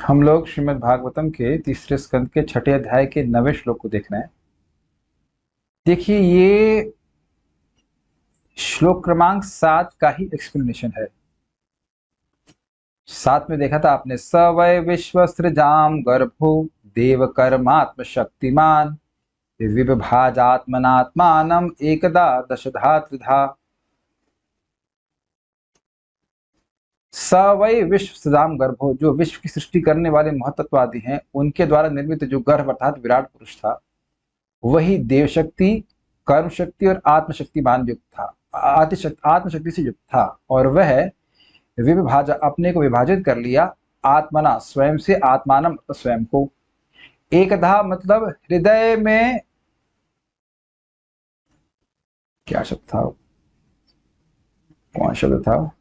हम लोग श्रीमद् भागवतम के तीसरे स्कंद के छठे अध्याय के 9वें श्लोक को देख रहे हैं। देखिए, ये श्लोक क्रमांक 7 का ही एक्सप्लेनेशन है। 7 में देखा था आपने, स वै विश्वसृजाम गर्भो देव कर्मात्म शक्तिमान विभाजात्मनात्मानम एकदा दशधा त्रिधा। स वै विश्व सदाम गर्भो, जो विश्व की सृष्टि करने वाले महतत्ववादी हैं, उनके द्वारा निर्मित जो गर्भ अर्थात विराट पुरुष था, वही देव शक्ति, कर्म शक्ति और आत्मशक्तिमान युक्त था, आत्मशक्ति से युक्त था। और वह विभाजा, अपने को विभाजित कर लिया, आत्मना स्वयं से, आत्मानम स्वयं को, एकधा मतलब हृदय में, क्या शब्द था, कौन शब्द था,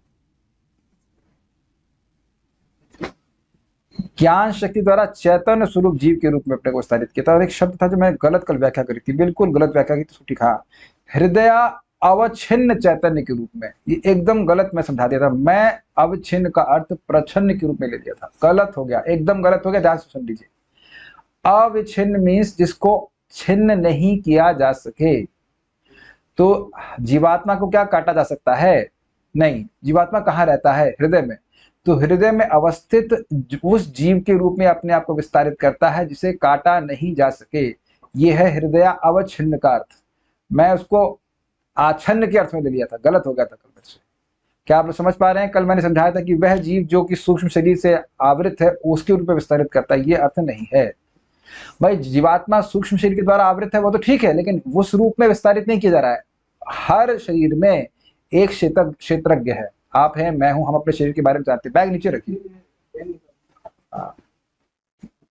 ज्ञान शक्ति द्वारा चैतन्य स्वरूप जीव के रूप में अपने को विस्तारित किया था। और एक शब्द था जो मैंने गलत कल व्याख्या करी थी, बिल्कुल गलत व्याख्या की, तो ठीक, हाँ, हृदय अवच्छिन्न चैतन्य के रूप में। ये एकदम गलत मैं समझा दिया था, मैं अवच्छिन्न का अर्थ प्रच्छन्न के रूप में ले लिया था, गलत हो गया, एकदम गलत हो गया, ध्यान से सुन लीजिए। अविच्छिन्न मीन्स जिसको छिन्न नहीं किया जा सके। तो जीवात्मा को क्या काटा जा सकता है? नहीं। जीवात्मा कहाँ रहता है? हृदय में। तो हृदय में अवस्थित उस जीव के रूप में अपने आप को विस्तारित करता है जिसे काटा नहीं जा सके। ये है हृदय अवच्छिन्न का अर्थ। मैं उसको आच्छन्न के अर्थ में ले लिया था, गलत हो गया था कल से। क्या आप लोग समझ पा रहे हैं? कल मैंने समझाया था कि वह जीव जो कि सूक्ष्म शरीर से आवृत है उसके रूप में विस्तारित करता है, ये अर्थ नहीं है। भाई, जीवात्मा सूक्ष्म शरीर के द्वारा आवृत है वो तो ठीक है, लेकिन उस रूप में विस्तारित नहीं किया जा रहा है। हर शरीर में एक क्षेत्रज्ञ है, आप हैं, मैं हूं, हम अपने शरीर के बारे में जानते हैं। बैग नीचे रखिए,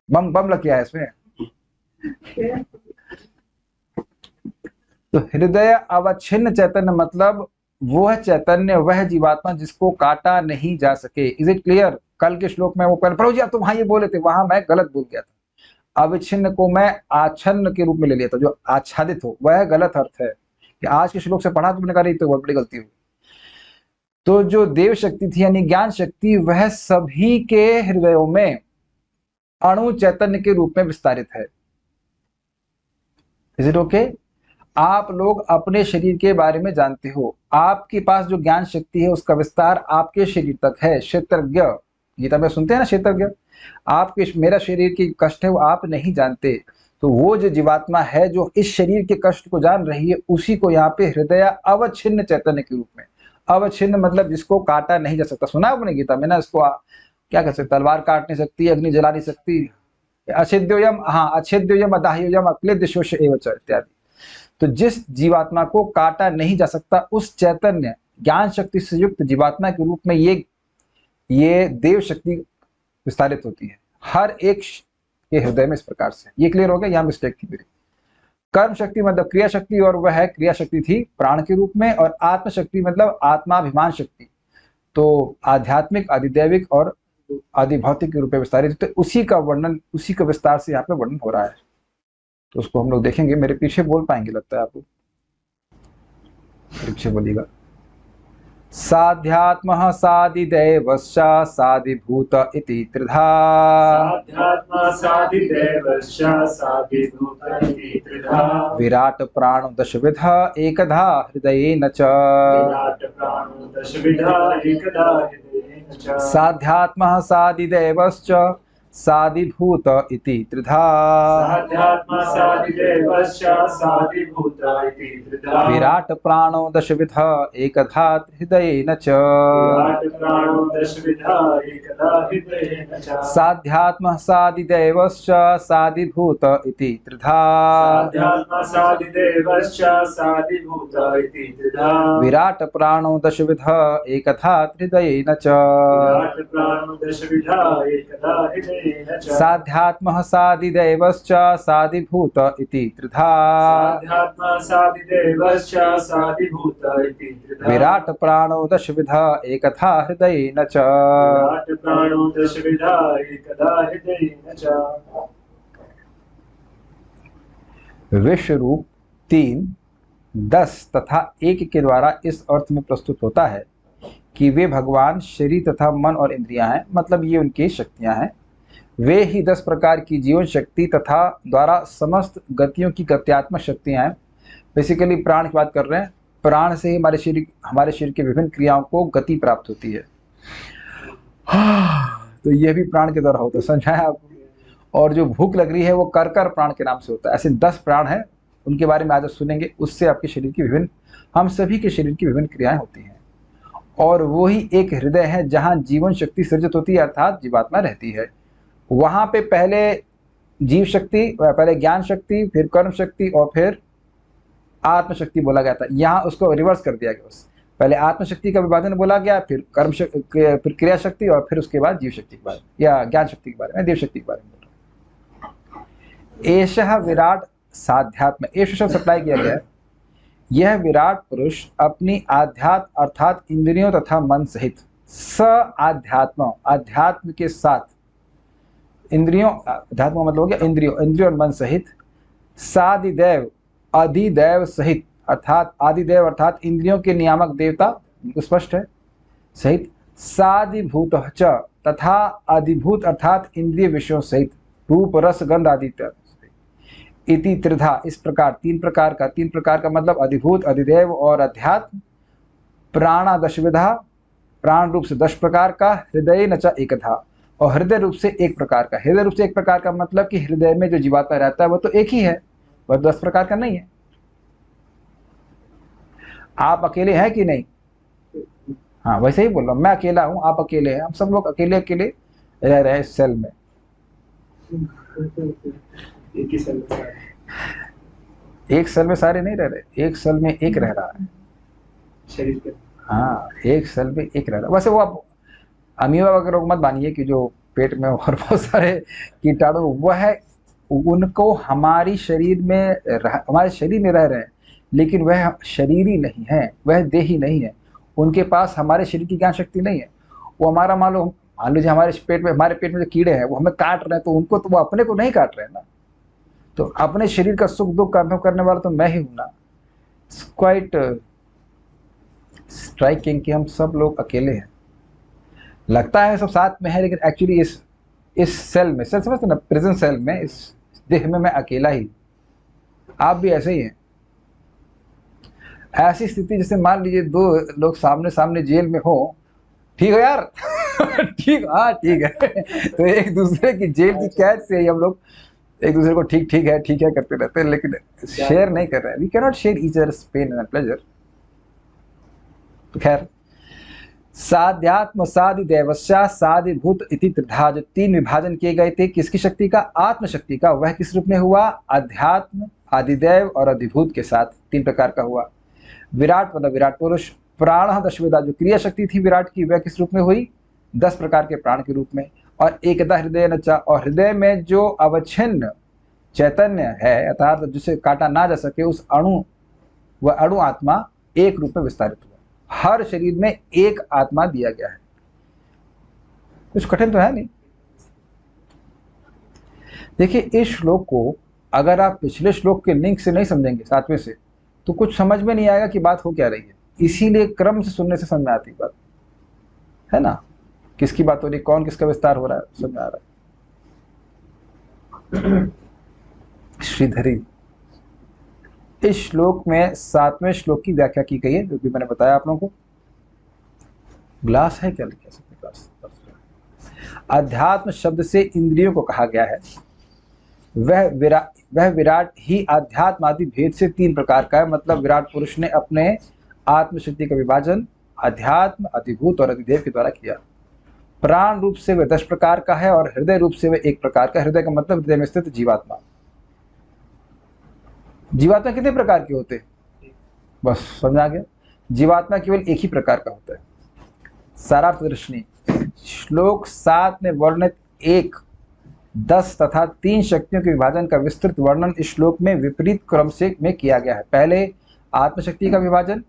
बम बम लग गया है इसमें। तो हृदय अवच्छिन्न चैतन्य मतलब वह चैतन्य, वह जीवात्मा जिसको काटा नहीं जा सके। Is it clear? कल के श्लोक में वो प्रभु जी आप तो वहां ये बोले थे, वहां मैं गलत बोल गया था। अविच्छिन्न को मैं आच्छन्न के रूप में ले लिया था, जो आच्छादित हो, वह गलत अर्थ है। कि आज के श्लोक से पढ़ा तुमने कहा, नहीं तो बहुत बड़ी गलती हुई। तो जो देव शक्ति थी यानी ज्ञान शक्ति, वह सभी के हृदयों में अणु चैतन्य के रूप में विस्तारित है। Is it okay? आप लोग अपने शरीर के बारे में जानते हो, आपके पास जो ज्ञान शक्ति है उसका विस्तार आपके शरीर तक है। क्षेत्रज्ञ, गीता में सुनते हैं ना, क्षेत्रज्ञ। आपके, मेरा शरीर की कष्ट है वो आप नहीं जानते। तो वो जो जीवात्मा है जो इस शरीर के कष्ट को जान रही है, उसी को यहाँ पे हृदय अवच्छिन्न चैतन्य के रूप में। अवच्छिन्न मतलब जिसको काटा नहीं जा सकता। सुना आपने गीता में ना, इसको क्या कह सकते, तलवार काट नहीं सकती, अग्नि जला नहीं सकती, अछेद्योयम, हाँ, अछेद्योयम अदाह्योयम अक्लेद्य शोष एवच इत्यादि। तो जिस जीवात्मा को काटा नहीं जा सकता, उस चैतन्य ज्ञान शक्ति से युक्त जीवात्मा के रूप में ये देव शक्ति विस्तारित होती है हर एक के हृदय में। इस प्रकार से ये क्लियर हो गया? यहाँ मिस्टेक थी मेरी। कर्म शक्ति मतलब क्रिया शक्ति, और वह क्रिया शक्ति थी प्राण के रूप में। और आत्म शक्ति मतलब आत्माभिमान शक्ति, तो आध्यात्मिक, अधिदैविक और आदिभौतिक के रूप में विस्तारित। तो उसी का वर्णन, उसी का विस्तार से यहाँ पे वर्णन हो रहा है। तो उसको हम लोग देखेंगे। मेरे पीछे बोल पाएंगे लगता है आपको? पीछे बोलिएगा। साध्यात्मः सादिदैवश्च सादिभूत इति त्रिधा। साध्यात्मा सादिदैवश्च सादिभूत इति त्रिधा। विराट प्राणो दशविध एकधा हृदयेन च। विराट प्राणो दशविधा एकधा हृदयेन च। साध्यात्मः सादिदैवश्च सादिभूत इति त्रिधा। साध्यात्मा सादिदैवश्च सादिभूत इति त्रिधा। विराट प्राणो दशविध एकधा हृदयेन च। विराट प्राणो दशविधा एकधा हृदयेन च। साध्यात्मः सादिदैवश्च सादिभूत इति त्रिधा। साध्यात्मा सादिदैवश्च सादिभूत इति त्रिधा। विराट प्राणो दशविध एकधा हृदयेन च। विराट प्राणो दशविधा एकधा हृदयेन च। साध्यात्मः सादिदैवश्च सादिभूत इति त्रिधा। साध्यात्मा सादिदैवश्च सादिभूत इति त्रिधा। विराट प्राणो दशविध एकधा हृदयेन च। विराट प्राणो दशविधा एकधा हृदयेन च। विश्व रूप 3, 10 तथा 1 के द्वारा इस अर्थ में प्रस्तुत होता है कि वे भगवान शरीर तथा मन और इंद्रियां हैं, मतलब ये उनकी शक्तियां हैं। वे ही 10 प्रकार की जीवन शक्ति तथा द्वारा समस्त गतियों की गत्यात्मक शक्तियां हैं। बेसिकली प्राण की बात कर रहे हैं। प्राण से ही हमारे शरीर की विभिन्न क्रियाओं को गति प्राप्त होती है। तो यह भी प्राण के द्वारा होता है, समझाया आपको। और जो भूख लग रही है वो कर प्राण के नाम से होता है। ऐसे 10 प्राण हैं, उनके बारे में आज सुनेंगे। उससे आपके शरीर की विभिन्न, हम सभी के शरीर की विभिन्न क्रियाएं होती हैं। और वही एक हृदय है जहां जीवन शक्ति सृजित होती है, अर्थात जीवात्मा रहती है। वहां पे पहले जीव शक्ति, पहले ज्ञान शक्ति, फिर कर्म शक्ति और फिर आत्मशक्ति बोला गया था। यहाँ उसको रिवर्स कर दिया गया। पहले आत्मशक्ति का विभाजन बोला गया, फिर कर्म शक्ति, फिर क्रिया शक्ति और फिर उसके बाद जीव शक्ति के बारे में या ज्ञान शक्ति के बारे में, देव शक्ति के बारे में बोल रहा हूं। एषः विराट साध्यात्म, एष शब्द सप्लाई किया गया है। यह विराट पुरुष अपनी आध्यात्म अर्थात इंद्रियों तथा मन सहित स आध्यात्म, अध्यात्म के साथ, इंद्रियों, अध्यात्म मतलब हो गया इंद्रियों और मन सहित, सादिदेव, अधिदेव सहित, अर्थात आदिदेव अर्थात इंद्रियों के नियामक देवता, स्पष्ट है, सहित, सादिभूत च तथा अधिभूत अर्थात इंद्रिय विषयों सहित, रूप रस गंध आदि इति त्रिधा, इस प्रकार, तीन प्रकार का मतलब अधिभूत, अधिदेव और अध्यात्म, प्राणा दशविधा, प्राण रूप से 10 प्रकार का, हृदय न च एकधा, और हृदय रूप से 1 प्रकार का। हृदय रूप से 1 प्रकार का मतलब कि हृदय में जो जीवात्मा रहता है वो तो एक ही है, वह 10 प्रकार का नहीं है। आप अकेले हैं कि नहीं? हाँ, वैसे ही बोल रहा हूँ, मैं अकेला हूँ, आप अकेले हैं, हम सब लोग अकेले अकेले रह रहे हैं इस सेल में। एक ही सेल में सारे, एक सेल में सारे नहीं रह रहे, एक सेल में एक रह रहा है शरीर के। हाँ, एक सेल में एक रह रहा है। वैसे वो आप अमीबा वगैरह को मत मानिए कि जो पेट में और बहुत सारे कीटाणु, वह है उनको हमारे शरीर में रह रहे हैं, लेकिन वह शरीरी नहीं है, वह देही नहीं है। उनके पास हमारे शरीर की ज्ञान शक्ति नहीं है। वो हमारा मान लीजिए हमारे पेट में जो कीड़े हैं वो हमें काट रहे हैं, तो उनको तो वो अपने को नहीं काट रहे हैं ना। तो अपने शरीर का सुख दुख का अनुभव करने वाला तो मैं ही हूं ना। इट्स क्वाइट स्ट्राइकिंग कि हम सब लोग अकेले हैं। लगता है सब साथ में है, लेकिन एक्चुअली इस सेल में, सेल समझते ना, प्रेजेंट सेल में, इस देह में मैं अकेला ही। आप भी ऐसे ही हैं। ऐसी स्थिति जैसे मान लीजिए 2 लोग सामने सामने जेल में हो, ठीक है यार ठीक, हाँ ठीक है तो एक दूसरे की जेल की कैद से ही हम लोग एक दूसरे को ठीक है करते रहते हैं, लेकिन शेयर नहीं कर रहे हैं। We can not share each others pain and pleasure. तो खैर, साध्यात्म, सादिदेवस्या, सादिभूत इति त्रिधा, जो 3 विभाजन किए गए थे किसकी शक्ति का? आत्मशक्ति का। वह किस रूप में हुआ? अध्यात्म, आदिदेव और अधिभूत के साथ 3 प्रकार का हुआ। विराट मतलब विराट पुरुष। प्राण दशविधा, जो क्रिया शक्ति थी विराट की, वह किस रूप में हुई? 10 प्रकार के प्राण के रूप में। और एकदा हृदय न च, और हृदय में जो अवच्छिन्न चैतन्य है, अर्थात जिसे काटा ना जा सके, उस अणु, वह अणु आत्मा एक रूप में विस्तारित हुआ। हर शरीर में एक आत्मा दिया गया है। कुछ कठिन तो है नहीं। देखिए, इस श्लोक को अगर आप पिछले श्लोक के लिंक से नहीं समझेंगे, 7वें से, तो कुछ समझ में नहीं आएगा कि बात हो क्या रही है। इसीलिए क्रम से सुनने से समझ में आती बात है ना, किसकी बात हो रही, कौन किसका विस्तार हो रहा है, समझ में आ रहा है। श्रीधरी, इस श्लोक में 7वें श्लोक की व्याख्या की गई है, जो भी मैंने बताया आप लोगों को। ग्लास है क्या? लिखा सकते ग्लास। अध्यात्म शब्द से इंद्रियों को कहा गया है। वह विराट ही अध्यात्म आदि भेद से 3 प्रकार का है। मतलब विराट पुरुष ने अपने आत्मशक्ति का विभाजन अध्यात्म, अधिभूत और अधिदेव के द्वारा किया। प्राण रूप से वह 10 प्रकार का है और हृदय रूप से वह 1 प्रकार का। हृदय का मतलब हृदय में स्थित जीवात्मा। जीवात्मा कितने प्रकार के होते? बस समझ आ गया। जीवात्मा केवल एक ही प्रकार का होता है। सारार्थ दर्शनी, श्लोक 7 में वर्णित 1, 10 तथा 3 शक्तियों के विभाजन का विस्तृत वर्णन इस श्लोक में विपरीत क्रम से में किया गया है। पहले आत्मशक्ति का विभाजन,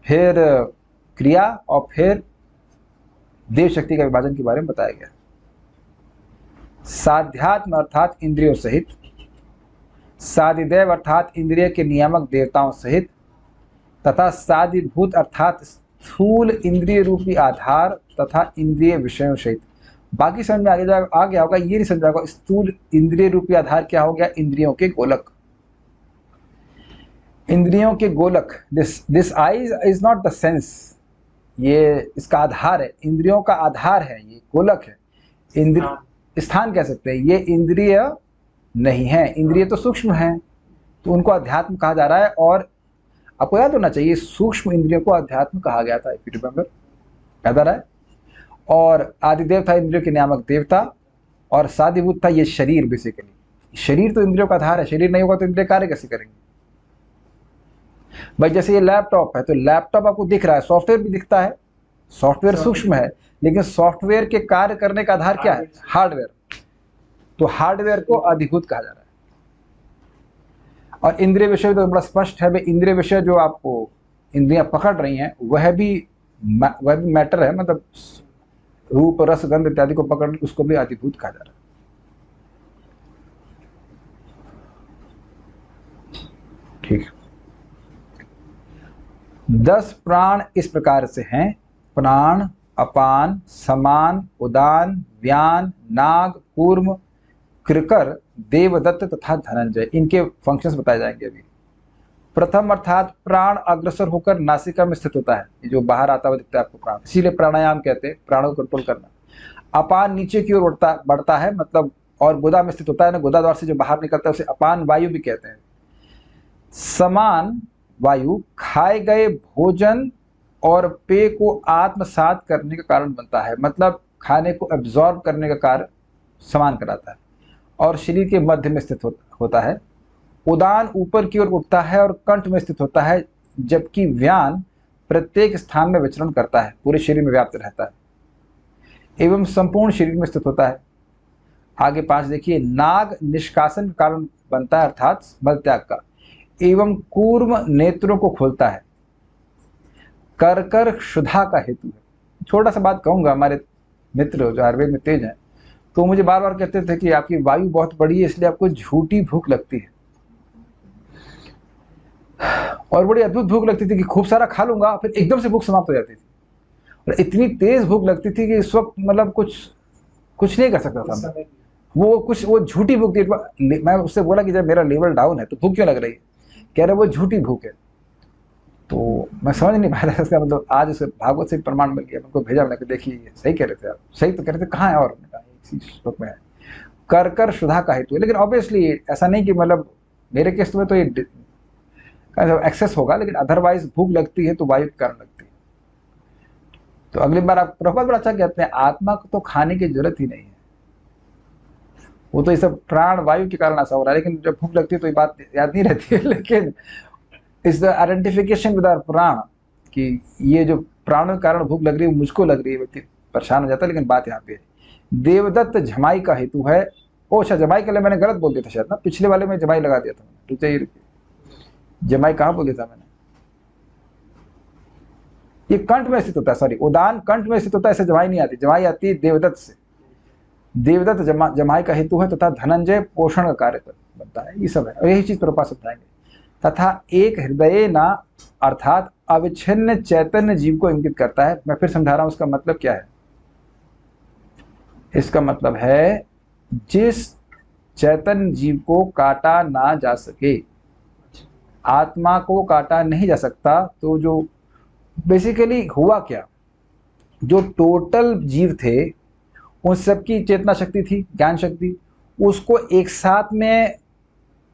फिर क्रिया और फिर देव शक्ति का विभाजन के बारे में बताया गया। साध्यात्म अर्थात इंद्रियों सहित, सादिदेव अर्थात इंद्रिय के नियामक देवताओं सहित, तथा सादिभूत अर्थात स्थूल इंद्रिय रूपी आधार तथा इंद्रिय विषयों सहित। बाकी समझ में आ गया होगा, ये नहीं समझा होगा स्थूल इंद्रिय रूपी आधार क्या हो गया, इंद्रियों के गोलक। इंद्रियों के गोलक, this I is not the sense, ये इसका आधार है, इंद्रियों का आधार है, ये गोलक है। इंद्रिय स्थान कह सकते हैं, ये इंद्रिय नहीं है, इंद्रिय तो सूक्ष्म है, तो उनको अध्यात्म कहा जा रहा है। और आपको याद होना चाहिए सूक्ष्म इंद्रियों को अध्यात्म कहा गया था, इफ यू रिमेंबर, याद आ रहा है। और आदिदेव था इंद्रियों के नियामक देवता, और साधिभूत था ये शरीर। बेसिकली शरीर तो इंद्रियों का आधार है, शरीर नहीं होगा तो इंद्रिय कार्य कैसे करेंगे भाई। जैसे ये लैपटॉप है, तो लैपटॉप आपको दिख रहा है, सॉफ्टवेयर भी दिखता है, सॉफ्टवेयर सूक्ष्म है, लेकिन सॉफ्टवेयर के कार्य करने का आधार क्या है, हार्डवेयर। तो हार्डवेयर को अधिभूत कहा जा रहा है। और इंद्रिय विषय तो बड़ा स्पष्ट है भाई, इंद्रिय विषय जो आपको इंद्रियां पकड़ रही हैं वह भी मैटर है, मतलब रूप रस गंध इत्यादि को पकड़, उसको भी अधिभूत कहा जा रहा है। ठीक, 10 प्राण इस प्रकार से हैं, प्राण, अपान, समान, उदान, व्यान, नाग, कूर्म, कृकर, देवदत्त तथा धनंजय। इनके फंक्शंस बताए जाएंगे अभी। प्रथम अर्थात प्राण अग्रसर होकर नासिका में स्थित होता है, ये जो बाहर आता हुआ दिखता है आपको प्राण, इसीलिए प्राणायाम कहते हैं, प्राणों को कंट्रोल करना। अपान नीचे की ओर बढ़ता है, मतलब और गुदा में स्थित होता है ना, गुदा द्वार से जो बाहर निकलता है उसे अपान वायु भी कहते हैं। समान वायु खाए गए भोजन और पेय को आत्मसात करने का कारण बनता है, मतलब खाने को एब्जॉर्ब करने का कार्य समान कराता है, और शरीर के मध्य में स्थित होता है। उदान ऊपर की ओर उठता है और कंठ में स्थित होता है, जबकि व्यान प्रत्येक स्थान में विचरण करता है, पूरे शरीर में व्याप्त रहता है एवं संपूर्ण शरीर में स्थित होता है। आगे 5 देखिए, नाग निष्कासन का कारण बनता है, अर्थात मल त्याग का, एवं कूर्म नेत्रों को खोलता है। करकर क्षुधा का हेतु है। छोटा सा बात कहूंगा, हमारे मित्र जो आयुर्वेद में तेज हैं, तो मुझे बार बार कहते थे कि आपकी वायु बहुत बड़ी है, इसलिए आपको झूठी भूख लगती है, और बड़ी अद्भुत भूख लगती थी कि खूब सारा खा लूंगा, फिर एकदम से भूख समाप्त हो जाती थी, और इतनी तेज भूख लगती थी कि इस वक्त मतलब कुछ नहीं कर सकता था। वो झूठी भूख थी। मैं उससे बोला कि जब मेरा लेवल डाउन है तो भूख क्यों लग रही है, कह रहे वो झूठी भूख है। तो मैं समझ नहीं पाया था इसका मतलब। आज उसे भागवत से प्रमाण मिल गया, उनको भेजा, मैंने कहा देखिए सही कह रहे थे आप, सही तो कह रहे थे, कहाँ है, और इसी श्लोक में है, कर शुद्धा का हेतु है। लेकिन ऑब्वियसली ऐसा नहीं कि मतलब मेरे केस में तो ये एक्सेस होगा, लेकिन अदरवाइज भूख लगती है तो वायु के कारण लगती है। तो अगली बार आप प्रभुपाद बड़ा अच्छा कहते हैं, आत्मा को तो खाने की जरूरत ही नहीं है, वो तो ये सब प्राण वायु के कारण ऐसा हो रहा है। लेकिन जब भूख लगती है तो ये बात याद नहीं रहती है। लेकिन is the identification with our prana, कि ये जो प्राणों के कारण भूख लग रही है मुझको लग रही है, व्यक्ति परेशान हो जाता है। लेकिन बात यहाँ पे है, देवदत्त जमाई का हेतु है। ओ अच्छा, जमाई के लिए मैंने गलत बोल दिया था शायद ना, पिछले वाले में जमाई लगा दिया था मैंने, रुकिए, जमाई कहाँ बोल दिया था मैंने, ये कंठ में स्थित होता है, सॉरी, उदान कंठ में स्थित होता है, ऐसे जमाई नहीं आती, जमाई आती है देवदत्त से। देवदत्त जमाई का हेतु है, तथा धनंजय पोषण का कार्य बनता है, ये सब है, और यही चीज प्रभुपाद समझाएंगे। तथा एक हृदय ना, अर्थात अविच्छिन्न चैतन्य जीव को इंगित करता है। मैं फिर समझा रहा हूं, उसका मतलब क्या है। इसका मतलब है जिस चैतन्य जीव को काटा ना जा सके, आत्मा को काटा नहीं जा सकता, तो जो बेसिकली हुआ क्या, जो टोटल जीव थे उन सबकी चेतना शक्ति थी, ज्ञान शक्ति, उसको एक साथ में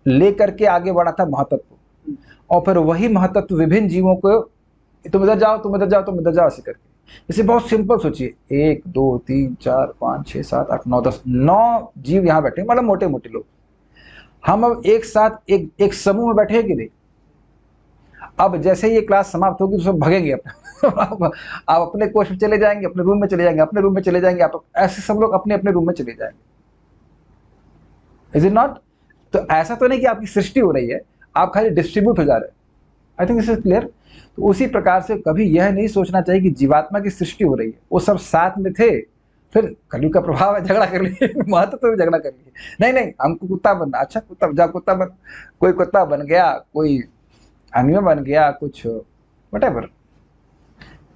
लेकर के आगे बढ़ा था महतत्व, और फिर वही महतत्व विभिन्न जीवों को, तुम इधर जाओ, तुम इधर जाओ, तुम इधर जाओ, ऐसे करके। इसे बहुत सिंपल सोचिए, 1 2 3 4 5 6 7 8 9 10 9 जीव यहाँ बैठे, मतलब मोटे मोटे लोग। हम अब एक साथ एक समूह में बैठे कि नहीं। अब जैसे ही ये क्लास समाप्त होगी तो सब भगेंगे अपने आप अपने कोच में चले जाएंगे, अपने रूम में चले जाएंगे, अपने रूम में चले जाएंगे, आप ऐसे सब लोग अपने अपने रूम में चले जाएंगे। Is it not? तो ऐसा तो नहीं कि आपकी सृष्टि हो रही है, आप खाली डिस्ट्रीब्यूट हो जा रहे हैं। I think this is clear. तो उसी प्रकार से कभी यह नहीं सोचना चाहिए कि जीवात्मा की सृष्टि हो रही है, वो सब साथ में थे, फिर कलयुग का प्रभाव है, झगड़ा कर लिए, महत्व तो भी झगड़ा कर लिए, नहीं नहीं हमको कुत्ता बनना, अच्छा कुत्ता जा, कुत्ता बन, कोई कुत्ता बन गया, कोई एनिमल बन गया, कुछ व्हाटएवर,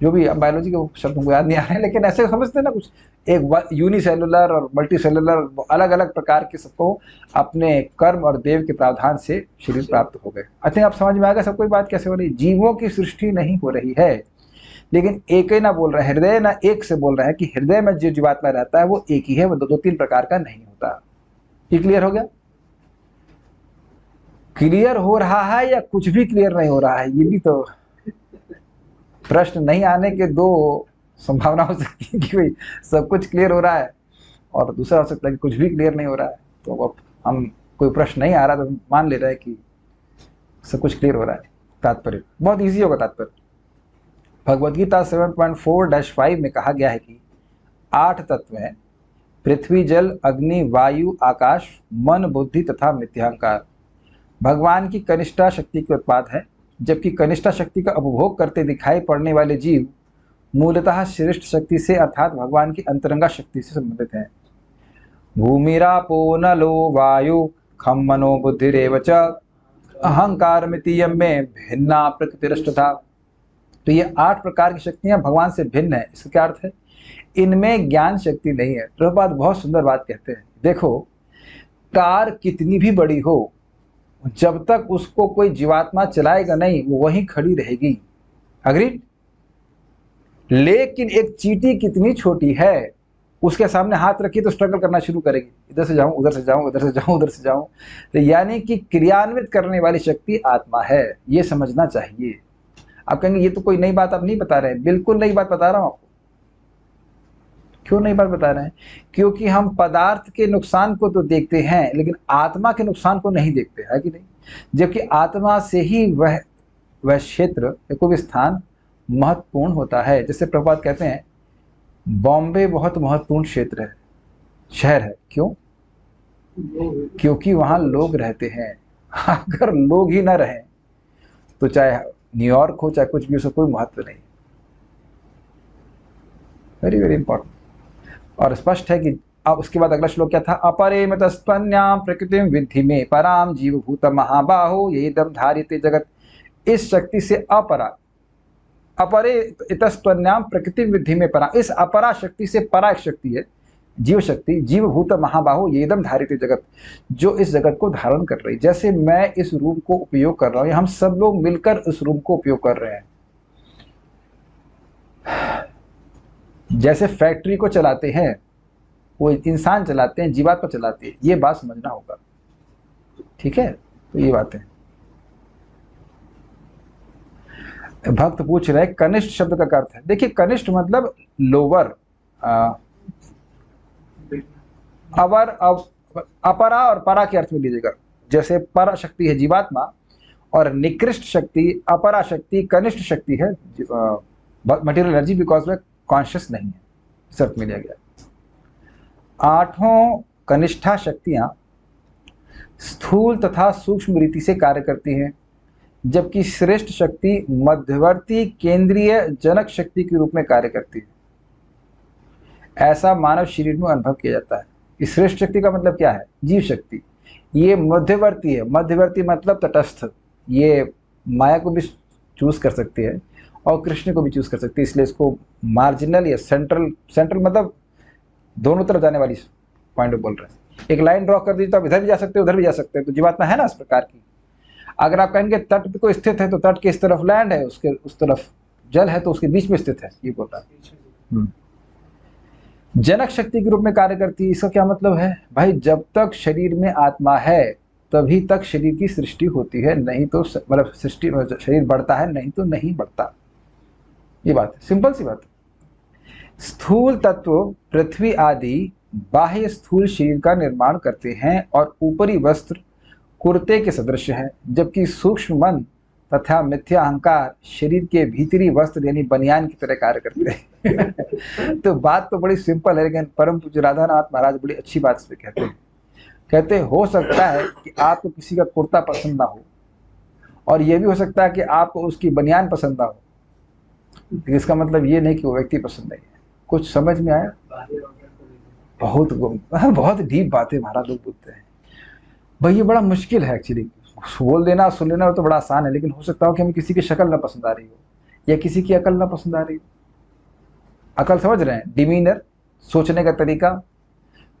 जो भी बायोलॉजी के शब्द हमको याद नहीं आ रहे हैं, लेकिन ऐसे समझते ना कुछ, एक यूनिसेलुलर और मल्टीसेलुलर अलग अलग प्रकार के सबको अपने कर्म और देव के प्रावधान से शरीर प्राप्त हो गए। आई थिंक आप समझ में आ गया सबको बात कैसे हो रही है। जीवों की सृष्टि नहीं हो रही है, लेकिन एक ही ना बोल रहे हैं, हृदय ना एक से बोल रहे हैं कि हृदय में जो जीवात्मा रहता है वो एक ही है, वो दो तीन प्रकार का नहीं होता। ये क्लियर हो गया? क्लियर हो रहा है या कुछ भी क्लियर नहीं हो रहा है? ये भी तो प्रश्न नहीं आने के दो संभावना हो सकती है कि भाई सब कुछ क्लियर हो रहा है और दूसरा हो सकता है कि कुछ भी क्लियर नहीं हो रहा है। तो अब हम कोई प्रश्न नहीं आ रहा तो मान ले रहे हैं कि सब कुछ क्लियर हो रहा है। तात्पर्य बहुत इजी होगा। तात्पर्य भगवद गीता 7.4-5 में कहा गया है कि 8 तत्व हैं, पृथ्वी, जल, अग्नि, वायु, आकाश, मन, बुद्धि तथा मिथ्याहंकार। भगवान की कनिष्ठा शक्ति के उत्पाद है, जबकि कनिष्ठा शक्ति का उपभोग करते दिखाई पड़ने वाले जीव मूलतः श्रेष्ठ शक्ति से अर्थात भगवान की अंतरंगा शक्ति से संबंधित हैं। भूमिरापो नलो वायु खम मनो बुद्धिरेव च अहंकार मितीयम में भिन्ना प्रकृतिरष्टधा। तो ये 8 प्रकार की शक्तियां भगवान से भिन्न है। इसका क्या अर्थ है? इनमें ज्ञान शक्ति नहीं है। प्रभुपाद बहुत सुंदर बात कहते हैं, देखो कार कितनी भी बड़ी हो, जब तक उसको कोई जीवात्मा चलाएगा नहीं वो वहीं खड़ी रहेगी। अग्रीड? लेकिन एक चींटी कितनी छोटी है, उसके सामने हाथ रखी तो स्ट्रगल करना शुरू करेगी, इधर से जाऊं उधर से जाऊं उधर से जाऊं उधर से जाऊं। तो यानी कि क्रियान्वित करने वाली शक्ति आत्मा है, ये समझना चाहिए। आप कहेंगे ये तो कोई नई बात आप नहीं बता रहे हैं। बिल्कुल नई बात बता रहा हूं आपको। क्यों नई बात बता रहे हैं? क्योंकि हम पदार्थ के नुकसान को तो देखते हैं लेकिन आत्मा के नुकसान को नहीं देखते, है कि नहीं? जबकि आत्मा से ही वह क्षेत्र कोई भी स्थान महत्वपूर्ण होता है। जैसे प्रभुपाद कहते हैं बॉम्बे बहुत महत्वपूर्ण क्षेत्र है, शहर है। क्यों? क्योंकि वहां लोग रहते हैं। अगर लोग ही ना रहें तो चाहे न्यूयॉर्क हो चाहे कुछ भी, उसका कोई महत्व नहीं। Very very important. और स्पष्ट है कि अब उसके बाद अगला श्लोक क्या था? अपरे मतस्पन्याम प्रकृति विद्धि में पराम जीवभूत महाबाहो ये दम धारिते जगत। इस शक्ति से अपरा, अपरे इतस्पन्याम प्रकृति विद्धि में परा, इस अपरा शक्ति से परा एक शक्ति है जीव शक्ति, जीवभूत महाबाहो ये दम धारिते जगत, जो इस जगत को धारण कर रही। जैसे मैं इस रूम को उपयोग कर रहा हूं, हम सब लोग मिलकर इस रूम को उपयोग कर रहे हैं। जैसे फैक्ट्री को चलाते हैं वो इंसान चलाते हैं, जीवात्मा चलाती है। ये बात समझना होगा, ठीक है? तो ये बात है। भक्त पूछ रहे कनिष्ठ शब्द का क्या अर्थ है? देखिए कनिष्ठ मतलब लोअर, अवर, अपरा और परा के अर्थ में लीजिएगा। जैसे पर शक्ति है जीवात्मा और निकृष्ट शक्ति अपरा शक्ति कनिष्ठ शक्ति है मटेरियल एनर्जी, बिकॉज वह कॉन्शियस नहीं है, इस अर्थ में लिया गया। 8 कनिष्ठा शक्तियां स्थूल तथा सूक्ष्म रीति से कार्य करती हैं, जबकि श्रेष्ठ शक्ति मध्यवर्ती केंद्रीय जनक शक्ति के रूप में कार्य करती है। ऐसा मानव शरीर में अनुभव किया जाता है। इस श्रेष्ठ शक्ति का मतलब क्या है? जीव शक्ति। ये मध्यवर्ती है। मध्यवर्ती मतलब तटस्थ। ये माया को भी चूज कर सकती है और कृष्ण को भी चूज कर सकती है, इसलिए इसको मार्जिनल या सेंट्रल, सेंट्रल मतलब दोनों तरफ जाने वाली पॉइंट बोल रहे हैं। एक लाइन ड्रॉ कर दीजिए तो आप इधर भी जा सकते हैं उधर भी जा सकते हैं। तो जीवात्मा है ना इस प्रकार की। अगर आप कहेंगे तट पे कोई स्थित है तो तट के इस तरफ लैंड है, उसके उस तरफ जल है, तो उसके बीच में स्थित है, ये बोल रहा है। जनक शक्ति के रूप में कार्य करती है। इसका क्या मतलब है? भाई जब तक शरीर में आत्मा है तभी तक शरीर की सृष्टि होती है, नहीं तो मतलब सृष्टि शरीर बढ़ता है, नहीं तो नहीं बढ़ता। ये बात है, सिंपल सी बात है। स्थूल तत्व पृथ्वी आदि बाह्य स्थूल शरीर का निर्माण करते हैं और ऊपरी वस्त्र कुर्ते के सदृश है, जबकि सूक्ष्म मन तथा मिथ्या अहंकार शरीर के भीतरी वस्त्र यानी बनियान की तरह कार्य करते हैं। तो बात तो बड़ी सिंपल है, लेकिन परम पूज्य राधानाथ महाराज बड़ी अच्छी बात इसमें कहते हैं। कहते हो सकता है कि आपको किसी का कुर्ता पसंद ना हो और यह भी हो सकता है कि आपको उसकी बनियान पसंद ना हो, इसका मतलब ये नहीं कि वो व्यक्ति पसंद नहीं है। कुछ समझ में आया? बहुत डीप बातें महाराज लोग बोलते हैं। भाई ये बड़ा मुश्किल है एक्चुअली, बोल देना सुन लेना तो बड़ा आसान है, लेकिन हो सकता हो कि हमें किसी की शक्ल ना पसंद आ रही हो या किसी की अकल ना पसंद आ रही हो। अकल समझ रहे हैं? डिमीनर, सोचने का तरीका।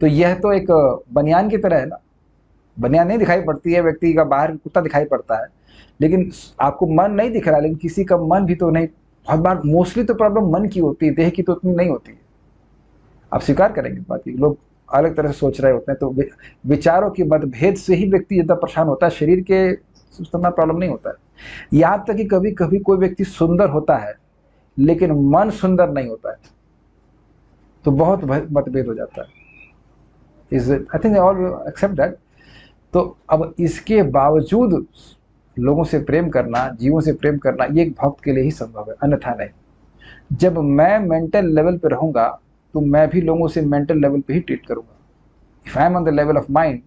तो यह तो एक बनियान की तरह है ना, बनियान नहीं दिखाई पड़ती है, व्यक्ति का बाहर कुत्ता दिखाई पड़ता है, लेकिन आपको मन नहीं दिख रहा, लेकिन किसी का मन भी तो नहीं। बहुत बार मोस्टली तो प्रॉब्लम मन की होती है, देह की तो उतनी नहीं होती है। आप स्वीकार करेंगे बात की, लोग अलग तरह से सोच रहे होते हैं, तो विचारों के मतभेद से ही व्यक्ति ज़्यादा परेशान होता है, शरीर के सिस्टम में प्रॉब्लम नहीं होता है। यहाँ तक कि कभी कभी कोई व्यक्ति सुंदर होता है लेकिन मन सुंदर नहीं होता है, तो बहुत मतभेद हो जाता है। Is I think all except that. तो अब इसके बावजूद लोगों से प्रेम करना, जीवों से प्रेम करना, ये एक भक्त के लिए ही संभव है, अन्यथा नहीं। जब मैं मेंटल लेवल पे रहूंगा तो मैं भी लोगों से मेंटल लेवल पे ही ट्रीट करूंगा। If I am on the level of mind,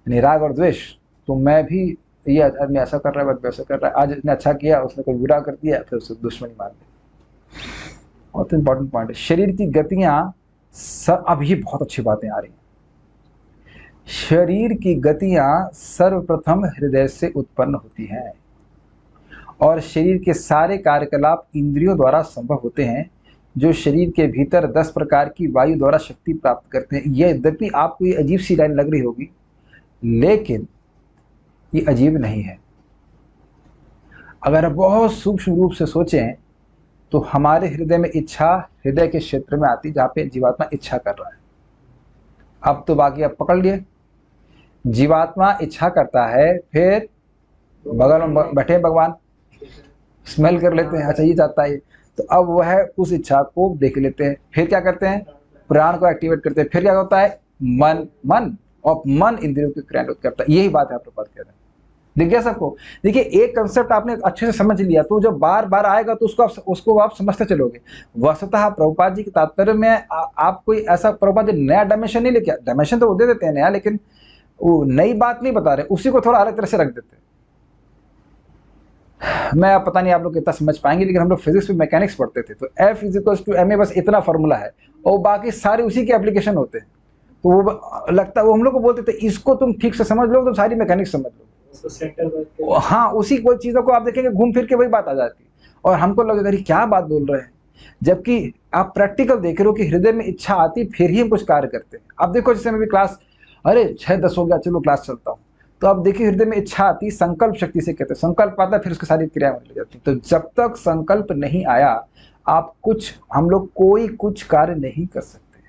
यानी राग और द्वेष, तो मैं भी ये आदमी ऐसा कर रहा है, वैसा कर रहा है, आज इसने अच्छा किया, उसने कोई बुरा कर दिया, फिर उसे दुश्मनी मान ली। बहुत इंपॉर्टेंट पॉइंट है। शरीर की गतियां, अब ये बहुत अच्छी बातें आ रही हैं। शरीर की गतियां सर्वप्रथम हृदय से उत्पन्न होती हैं और शरीर के सारे कार्यकलाप इंद्रियों द्वारा संभव होते हैं, जो शरीर के भीतर 10 प्रकार की वायु द्वारा शक्ति प्राप्त करते हैं। यह यद्यपि आपको ये अजीब सी लाइन लग रही होगी, लेकिन ये अजीब नहीं है। अगर बहुत सूक्ष्म रूप से सोचें तो हमारे हृदय में इच्छा हृदय के क्षेत्र में आती, जहां पे जीवात्मा इच्छा कर रहा है। अब तो बाकी आप पकड़ लिए, जीवात्मा इच्छा करता है, फिर बगल में बैठे भगवान स्मेल कर लेते हैं, अच्छा ये चाहता है, तो अब वह उस इच्छा को देख लेते हैं, फिर क्या करते हैं, प्राण को एक्टिवेट करते हैं, फिर क्या होता है, मन और मन इंद्रियों को क्रियान्वित करता है। यही बात है आप लोग बात कर रहे हैं। दिख गया सबको? देखिए, एक कंसेप्ट आपने अच्छे से समझ लिया तो जब बार बार आएगा तो उसको आप समझते चलोगे। वस्तुतः प्रभुपाद जी के तात्पर्य में आप कोई ऐसा प्रभुपाद जी नया डायमेंशन नहीं लेके, डायमेंशन तो वो दे देते हैं नया, लेकिन वो नई बात नहीं बता रहे, उसी को थोड़ा अलग तरह से रख देते हैं। मैं पता नहीं आप लोग कितना समझ पाएंगे, लेकिन हम लोग फिजिक्स में मैकेनिक्स पढ़ते थे, तो F = ma, बस इतना फॉर्मूला है और बाकी सारे उसी के एप्लीकेशन होते हैं। तो वो लगता है, वो हम लोग को बोलते थे इसको तुम ठीक से समझ लो तो सारी मैकेनिक्स समझ लो। हाँ, उसी कोई चीज़ों को आप देखेंगे घूम फिर के वही बात आ जाती है और हमको लगेगा अरे क्या बात बोल रहे हैं, जबकि आप प्रैक्टिकल देख रहे हो कि हृदय में इच्छा आती फिर ही हम कुछ कार्य करते हैं। अब देखो, जैसे मैं भी क्लास, अरे 6:10 हो गया, चलो क्लास चलता हूँ, तो अब देखिए हृदय में इच्छा आती, संकल्प शक्ति से कहते हैं, संकल्प आता फिर उसकी सारी क्रिया होने लग जाती। तो जब तक संकल्प नहीं आया आप कुछ, हम लोग कोई कुछ कार्य नहीं कर सकते।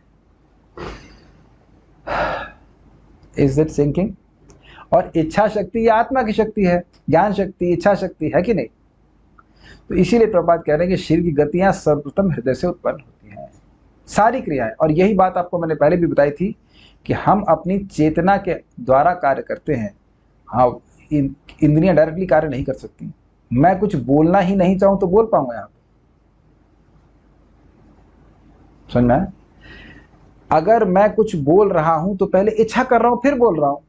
Is it sinking? और इच्छा शक्ति या आत्मा की शक्ति है, ज्ञान शक्ति, इच्छा शक्ति है कि नहीं? तो इसीलिए प्रभुपाद कह रहे हैं कि शरीर की गतियां सर्वप्रथम हृदय से उत्पन्न होती हैं, सारी क्रियाएं। और यही बात आपको मैंने पहले भी बताई थी कि हम अपनी चेतना के द्वारा कार्य करते हैं। हाँ, इंद्रियां डायरेक्टली कार्य नहीं कर सकती। मैं कुछ बोलना ही नहीं चाहूं तो बोल पाऊंगा यहाँ पे? समझ में? अगर मैं कुछ बोल रहा हूं तो पहले इच्छा कर रहा हूं फिर बोल रहा हूं।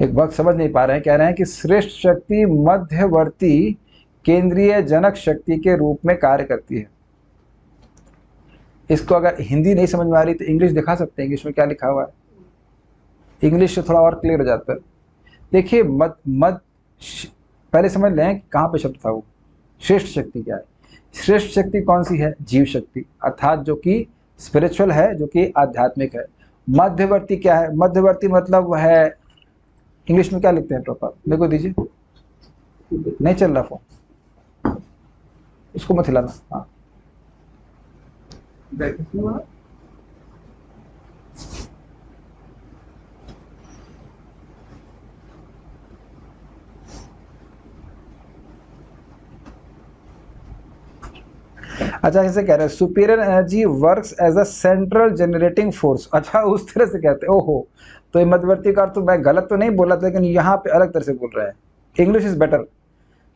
एक वक्त समझ नहीं पा रहे हैं, कह रहे हैं कि श्रेष्ठ शक्ति मध्यवर्ती केंद्रीय जनक शक्ति के रूप में कार्य करती है। इसको अगर हिंदी नहीं समझ में आ रही तो इंग्लिश दिखा सकते हैं, इंग्लिश में क्या लिखा हुआ है, इंग्लिश से थोड़ा और क्लियर हो जाता है। देखिए, पहले समझ लें कहाँ पे शब्द था वो। श्रेष्ठ शक्ति क्या है? श्रेष्ठ शक्ति कौन सी है? जीव शक्ति, अर्थात जो कि स्पिरिचुअल है, जो कि आध्यात्मिक है। मध्यवर्ती क्या है? मध्यवर्ती मतलब वह है, इंग्लिश में क्या लिखते हैं प्रॉपर, मेरे को दीजिए, नहीं चल रहा फोन, उसको मत हिलाना। हाँ, अच्छा, इसे कह रहे हैं superior energy works as a central generating force. अच्छा, उस तरह से कहते हैं। ओहो, तो ये मध्यवर्ती का अर्थ तो मैं गलत तो नहीं बोला था, लेकिन यहाँ पे अलग तरह से बोल रहे हैं। English is better.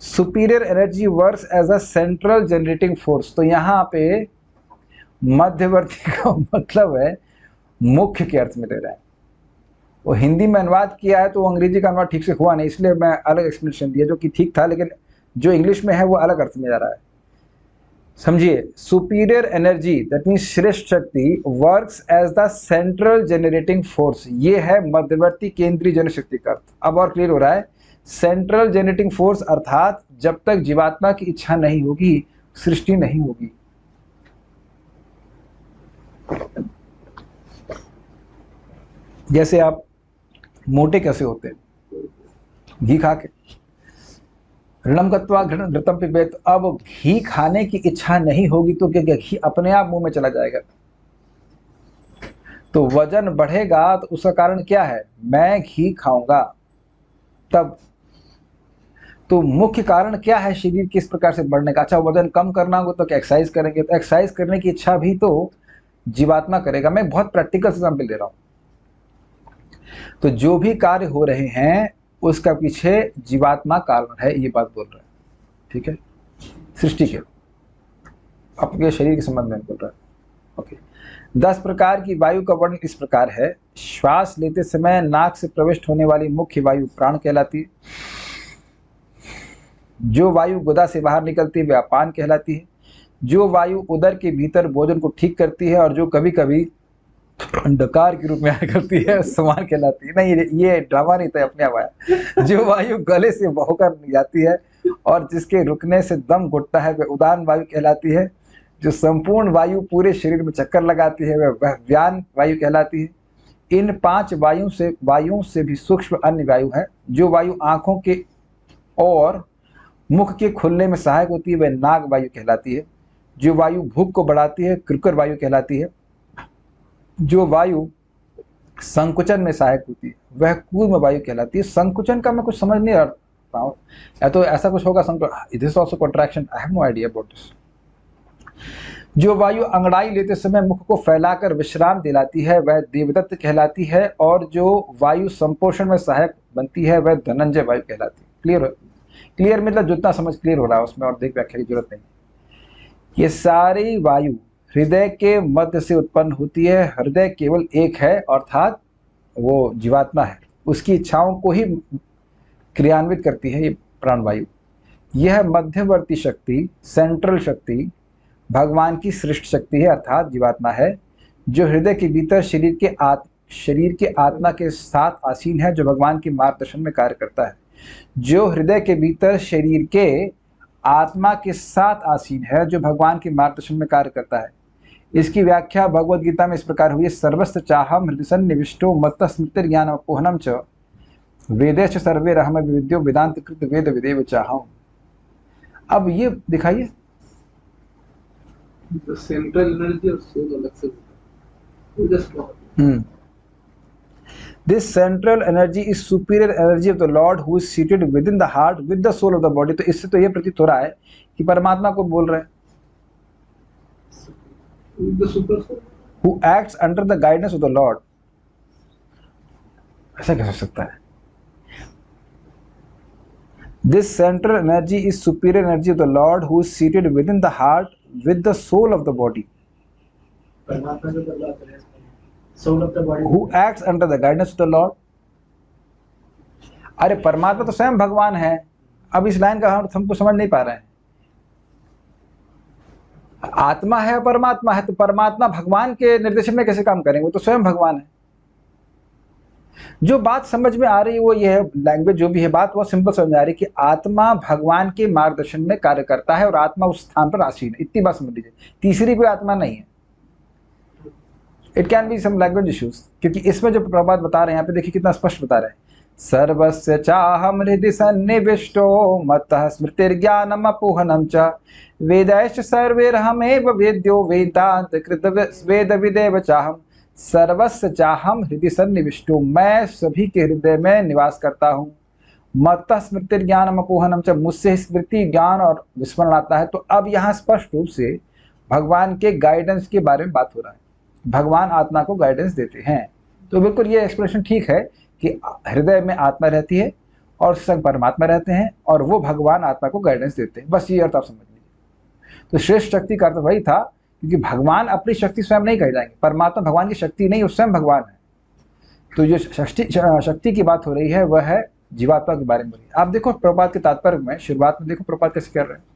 Superior energy works as a central generating force. तो यहाँ पे मध्यवर्ती का मतलब है मुख्य के अर्थ में दे रहा है। वो हिंदी में अनुवाद किया है तो वो अंग्रेजी का अनुवाद ठीक से हुआ नहीं, इसलिए मैं अलग एक्सप्लेनेशन दिया जो कि ठीक था, लेकिन जो इंग्लिश में है वो अलग अर्थ में जा रहा है। समझिए, सुपीरियर एनर्जी दैट मीन्स श्रेष्ठ शक्ति works as the central generating force, ये है मध्यवर्ती केंद्रीय जनशक्ति का अर्थ। अब और क्लियर हो रहा है। सेंट्रल जेनेटिंग फोर्स अर्थात जब तक जीवात्मा की इच्छा नहीं होगी सृष्टि नहीं होगी। जैसे आप मोटे कैसे होते हैं? घी खा के। ऋणम गत्वा घृतम पिबेत, अब घी खाने की इच्छा नहीं होगी तो क्या घी अपने आप मुंह में चला जाएगा? तो वजन बढ़ेगा तो उसका कारण क्या है? मैं घी खाऊंगा तब। तो मुख्य कारण क्या है शरीर किस प्रकार से बढ़ने का? अच्छा, वजन कम करना हो तो क्या एक्सरसाइज करेंगे? तो एक्सरसाइज करने की इच्छा भी तो जीवात्मा करेगा। मैं बहुत प्रैक्टिकल एग्जाम्पल दे रहा हूं। तो जो भी कार्य हो रहे हैं उसका पीछे जीवात्मा कारण है, ये बात बोल रहा है। ठीक है, सृष्टि के अपने शरीर के संबंध में बोल रहा है। ओके, 10 प्रकार की वायु का वर्णन इस प्रकार है। श्वास लेते समय नाक से प्रविष्ट होने वाली मुख्य वायु प्राण कहलाती है। जो वायु गुदा से बाहर निकलती है वह अपान कहलाती है। जो वायु उदर के भीतर भोजन को ठीक करती है और जो कभी कभी अंधकार के रूप में आया करती है समान कहलाती है। नहीं, ये ड्रामा नहीं था, अपने आप आया। जो वायु गले से होकर जाती है और जिसके रुकने से दम घुटता है वह उदान वायु कहलाती है। जो संपूर्ण वायु पूरे शरीर में चक्कर लगाती है वह व्यान वायु कहलाती है। इन 5 वायुओं से भी सूक्ष्म अन्य वायु है। जो वायु आंखों के और मुख के खुलने में सहायक होती है वह नाग वायु कहलाती है। जो वायु भूख को बढ़ाती है कृकर वायु कहलाती है। जो वायु संकुचन में सहायक होती है वह कूर्म वायु कहलाती है। संकुचन का मैं कुछ समझ नहीं रहा हूँ, या तो ऐसा कुछ होगा। This also contraction, I have no idea about this. जो वायु अंगड़ाई लेते समय मुख को फैलाकर विश्राम दिलाती है वह देवदत्त कहलाती है। और जो वायु संपोषण में सहायक बनती है वह धनंजय वायु कहलाती है। क्लियर मतलब जितना समझ क्लियर हो रहा है उसमें और देख व्याख्या की जरूरत नहीं। ये सारी वायु हृदय के मध्य से उत्पन्न होती है। हृदय केवल एक है अर्थात वो जीवात्मा है, उसकी इच्छाओं को ही क्रियान्वित करती है ये प्राणवायु। यह मध्यवर्ती शक्ति, सेंट्रल शक्ति भगवान की सृष्ट शक्ति है अर्थात जीवात्मा है, जो हृदय के भीतर शरीर के आत्मा के साथ आसीन है, जो भगवान के मार्गदर्शन में कार्य करता है। जो हृदय के भीतर शरीर के आत्मा के साथ आसीन है, जो भगवान के मार्गदर्शन में कार्य करता है। इसकी व्याख्या भगवद गीता में इस प्रकार हुई है। सर्वस्त्र चाहम हृदय सन्निविष्टो मत्तः स्मृतिर् ज्ञानम अपोहनम च वेदेश सर्वे रहम विद्यो वेदांत कृत वेद विदेव चाहम। अब ये दिखाइए, सेंट्रल एनर्जी और सोल अलग से This central energy is superior energy of the Lord who is seated within the heart with the soul of the body। तो इससे तो ये प्रतीत हो रहा है कि परमात्मा को बोल रहे हैं, who acts under the guidance of the Lord। ऐसा कैसे हो सकता है? This central energy is superior energy of the Lord who is seated within the heart with the soul of the body, परमात्मा जो बदलाता है, soul of the body, who acts under the guidance of the Lord। अरे परमात्मा तो स्वयं भगवान है। अब इस लाइन का हमको समझ नहीं पा रहे हैं। आत्मा है परमात्मा है, तो परमात्मा भगवान के निर्देशन में कैसे काम करेंगे? वो तो स्वयं भगवान है। जो बात समझ में आ रही है वो ये है, लैंग्वेज जो भी है बात वो सिंपल समझ में आ रही है कि आत्मा भगवान के मार्गदर्शन में कार्य करता है और आत्मा उस स्थान पर आसीन है। इतनी बात समझ लीजिए, तीसरी कोई आत्मा नहीं है। It can be some language issues, क्योंकि इसमें जो प्रभात बता रहे हैं यहाँ पे देखिए कितना स्पष्ट बता रहे हैं। सर्वस्य चाहम हृदि सन्निविष्टो मत्तः स्मृतिर्ज्ञानम अपोहनम च वेदैश्च सर्वैरहमेव वेद्यो वेदांत कृत वेद विदेव चाहम। सर्वस्य चाहम हृदय सन्निविष्टो, मैं सभी के हृदय में निवास करता हूँ। मत्तः स्मृतिर्ज्ञानम अपोहनम च, मुझसे स्मृति ज्ञान और विस्मरण आता है। तो अब यहाँ स्पष्ट रूप से भगवान के गाइडेंस के बारे में बात हो रहा है। भगवान आत्मा को गाइडेंस देते हैं। तो बिल्कुल ये एक्सप्रेशन ठीक है कि हृदय में आत्मा रहती है और संग परमात्मा रहते हैं और वो भगवान आत्मा को गाइडेंस देते हैं। बस ये अर्थ आप समझ लीजिए। तो श्रेष्ठ शक्ति का अर्थ वही था, क्योंकि भगवान अपनी शक्ति स्वयं नहीं कह जाएंगे। परमात्मा भगवान की शक्ति नहीं, वो स्वयं भगवान है। तो जो शक्ति की बात हो रही है वह है जीवात्मा के बारे में। आप देखो प्रपात के तात्पर्य में शुरुआत में देखो प्रपात कैसे कर रहे हैं।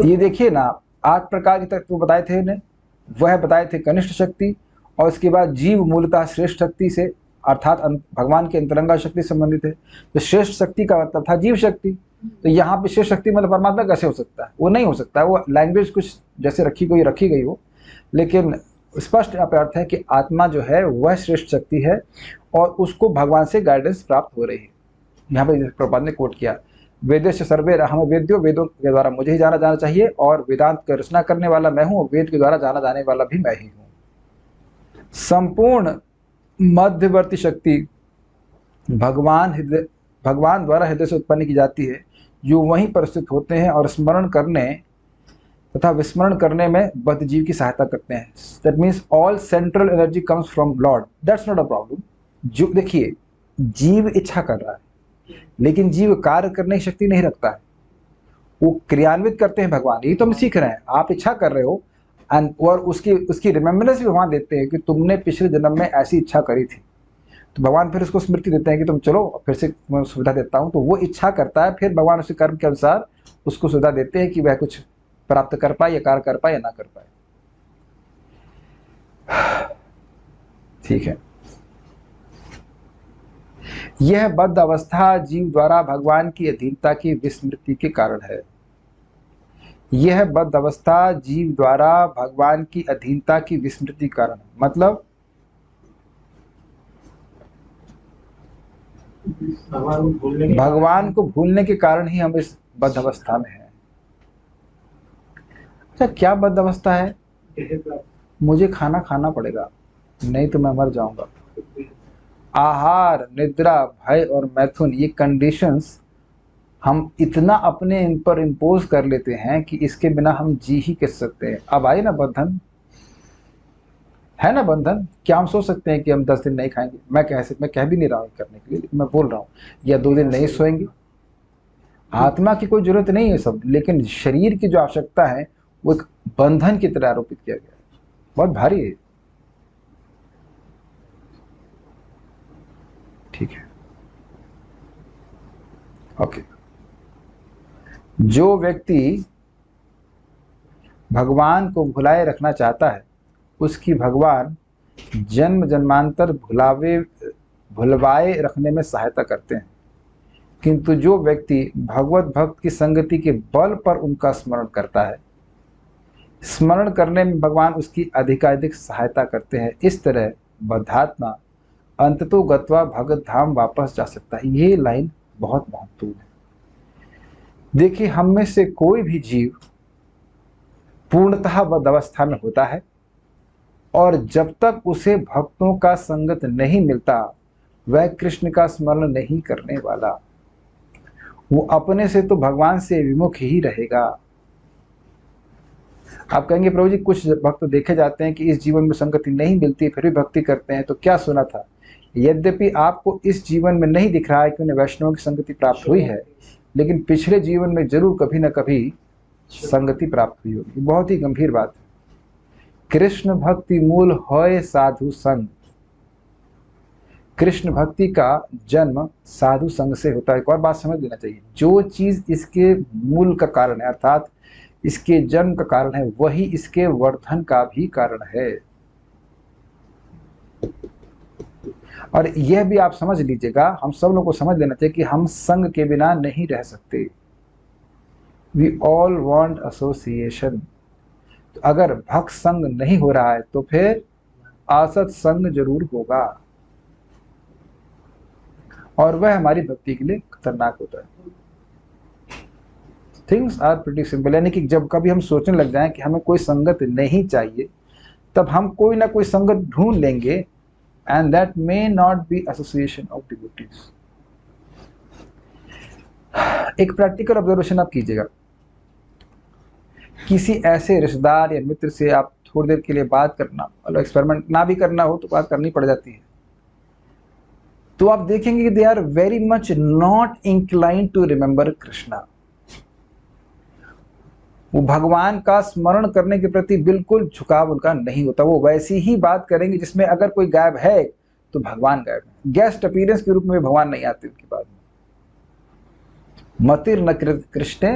ये देखिए ना, 8 प्रकार के तत्व बताए थे इन्हें, वह बताए थे कनिष्ठ शक्ति और उसके बाद जीव मूलतः श्रेष्ठ शक्ति से अर्थात भगवान की अंतरंगा शक्ति संबंधित है। तो श्रेष्ठ शक्ति का मतलब था जीव शक्ति। तो यहाँ पे श्रेष्ठ शक्ति मतलब परमात्मा कैसे हो सकता है? वो नहीं हो सकता है। वो लैंग्वेज कुछ जैसे रखी गई हो, लेकिन स्पष्ट यहाँ पे अर्थ है कि आत्मा जो है वह श्रेष्ठ शक्ति है और उसको भगवान से गाइडेंस प्राप्त हो रही है। यहाँ पे प्रभुपाद ने कोट किया, वेदेश सर्वे हमें वेद्यो, वेदों के द्वारा मुझे ही जाना चाहिए और वेदांत की रचना करने वाला मैं हूँ, वेद के द्वारा जाना जाने वाला भी मैं ही हूँ। संपूर्ण मध्यवर्ती शक्ति भगवान द्वारा हृदय से उत्पन्न की जाती है, जो वहीं पर स्थित होते हैं और स्मरण करने तथा विस्मरण करने में बद्ध जीव की सहायता करते हैं। That means all central energy comes from Lord, that's not a problem. जो देखिए, जीव इच्छा कर रहा है लेकिन जीव कार्य करने की शक्ति नहीं रखता है, वो क्रियान्वित करते हैं भगवान। ये तो हम सीख रहे हैं, आप इच्छा कर रहे हो और उसकी रिमेम्बरेंस भी भगवान देते हैं कि तुमने पिछले जन्म में ऐसी इच्छा करी थी, तो भगवान फिर उसको स्मृति देते हैं कि तुम चलो फिर से मैं सुविधा देता हूँ। तो वो इच्छा करता है, फिर भगवान उसी कर्म के अनुसार उसको सुविधा देते हैं कि वह कुछ प्राप्त कर पाए या कार्य कर पाए या ना कर पाए। ठीक है, यह बद्ध अवस्था जीव द्वारा भगवान की अधीनता की विस्मृति के कारण है। यह बद्ध अवस्था जीव द्वारा भगवान की अधीनता की विस्मृति के कारण है। मतलब भगवान को भूलने के कारण ही हम इस बद्ध अवस्था में हैं। अच्छा, क्या बद्ध अवस्था है? मुझे खाना खाना पड़ेगा, नहीं तो मैं मर जाऊंगा। आहार, निद्रा, भय और मैथुन, ये कंडीशंस हम इतना अपने इन पर इम्पोज कर लेते हैं कि इसके बिना हम जी ही कैसे सकते हैं। अब आई ना बंधन, है ना बंधन। क्या हम सोच सकते हैं कि हम 10 दिन नहीं खाएंगे? मैं कह भी नहीं रहा हूँ करने के लिए, लेकिन मैं बोल रहा हूँ, या 2 दिन नहीं सोएंगे। आत्मा की कोई जरूरत नहीं है सब, लेकिन शरीर की जो आवश्यकता है वो एक बंधन की तरह आरोपित किया गया है, बहुत भारी है। ठीक है, ओके। जो व्यक्ति भगवान को भुलाए रखना चाहता है उसकी भगवान जन्म जन्मांतर भुलवाए रखने में सहायता करते हैं, किंतु जो व्यक्ति भगवत भक्त की संगति के बल पर उनका स्मरण करता है, स्मरण करने में भगवान उसकी अधिकाधिक सहायता करते हैं। इस तरह बद्धात्मा अंततो गत्वा भगत धाम वापस जा सकता है। ये लाइन बहुत महत्वपूर्ण है। देखिए, हम में से कोई भी जीव पूर्णतः बद्ध अवस्था में होता है और जब तक उसे भक्तों का संगत नहीं मिलता वह कृष्ण का स्मरण नहीं करने वाला। वो अपने से तो भगवान से विमुख ही रहेगा। आप कहेंगे प्रभु जी, कुछ भक्त देखे जाते हैं कि इस जीवन में संगति नहीं मिलती फिर भी भक्ति करते हैं, तो क्या सुना था? यद्यपि आपको इस जीवन में नहीं दिख रहा है कि उन्हें वैष्णव की संगति प्राप्त हुई है, लेकिन पिछले जीवन में जरूर कभी न कभी संगति प्राप्त हुई होगी। बहुत ही गंभीर बात है। कृष्ण भक्ति मूल होय साधु संग। कृष्ण भक्ति का जन्म साधु संग से होता है। एक और बात समझ लेना चाहिए, जो चीज इसके मूल का कारण है अर्थात इसके जन्म का कारण है, वही इसके वर्धन का भी कारण है। और यह भी आप समझ लीजिएगा, हम सब लोगों को समझ लेना चाहिए कि हम संग के बिना नहीं रह सकते। We all want association. तो अगर भक्त संग नहीं हो रहा है तो फिर असत संग जरूर होगा और वह हमारी भक्ति के लिए खतरनाक होता है। Things are pretty simple. यानी कि जब कभी हम सोचने लग जाएं कि हमें कोई संगत नहीं चाहिए, तब हम कोई ना कोई संगत ढूंढ लेंगे, and that may not be association of devotees. एक प्रैक्टिकल ऑब्जर्वेशन आप कीजिएगा, किसी ऐसे रिश्तेदार या मित्र से आप थोड़ी देर के लिए बात करना, मतलब एक्सपेरिमेंट ना भी करना हो तो बात करनी पड़ जाती है, तो आप देखेंगे कि they are very much not incline to remember Krishna. वो भगवान का स्मरण करने के प्रति बिल्कुल झुकाव उनका नहीं होता। वो वैसी ही बात करेंगे जिसमें अगर कोई गायब है तो भगवान गायब है। गेस्ट अपीयरेंस के रूप में भगवान नहीं आते उनकी बात में। मतिर न कृष्णे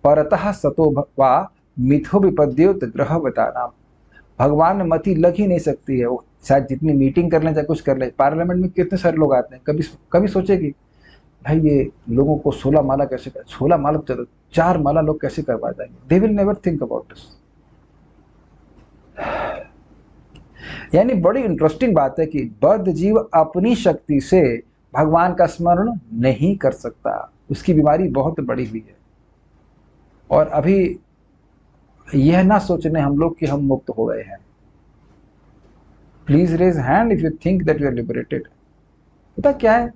परतः सतो वा मिथो विपद्योत ग्रहवतानाम। भगवान में मति लग ही नहीं सकती है। वो शायद जितनी मीटिंग कर लें चाहे कुछ कर लें, पार्लियामेंट में कितने सारे लोग आते हैं, कभी कभी सोचे कि भाई ये लोगों को 16 माला कैसे कर, 16 माला चलो 4 माला लोग कैसे करवा जाएंगे, they will never think about this. यानी बड़ी इंटरेस्टिंग बात है कि बद्ध जीव अपनी शक्ति से भगवान का स्मरण नहीं कर सकता, उसकी बीमारी बहुत बड़ी हुई है। और अभी यह ना सोचने हम लोग कि हम मुक्त हो गए हैं। Please raise hand if you think that you are liberated. पता क्या है,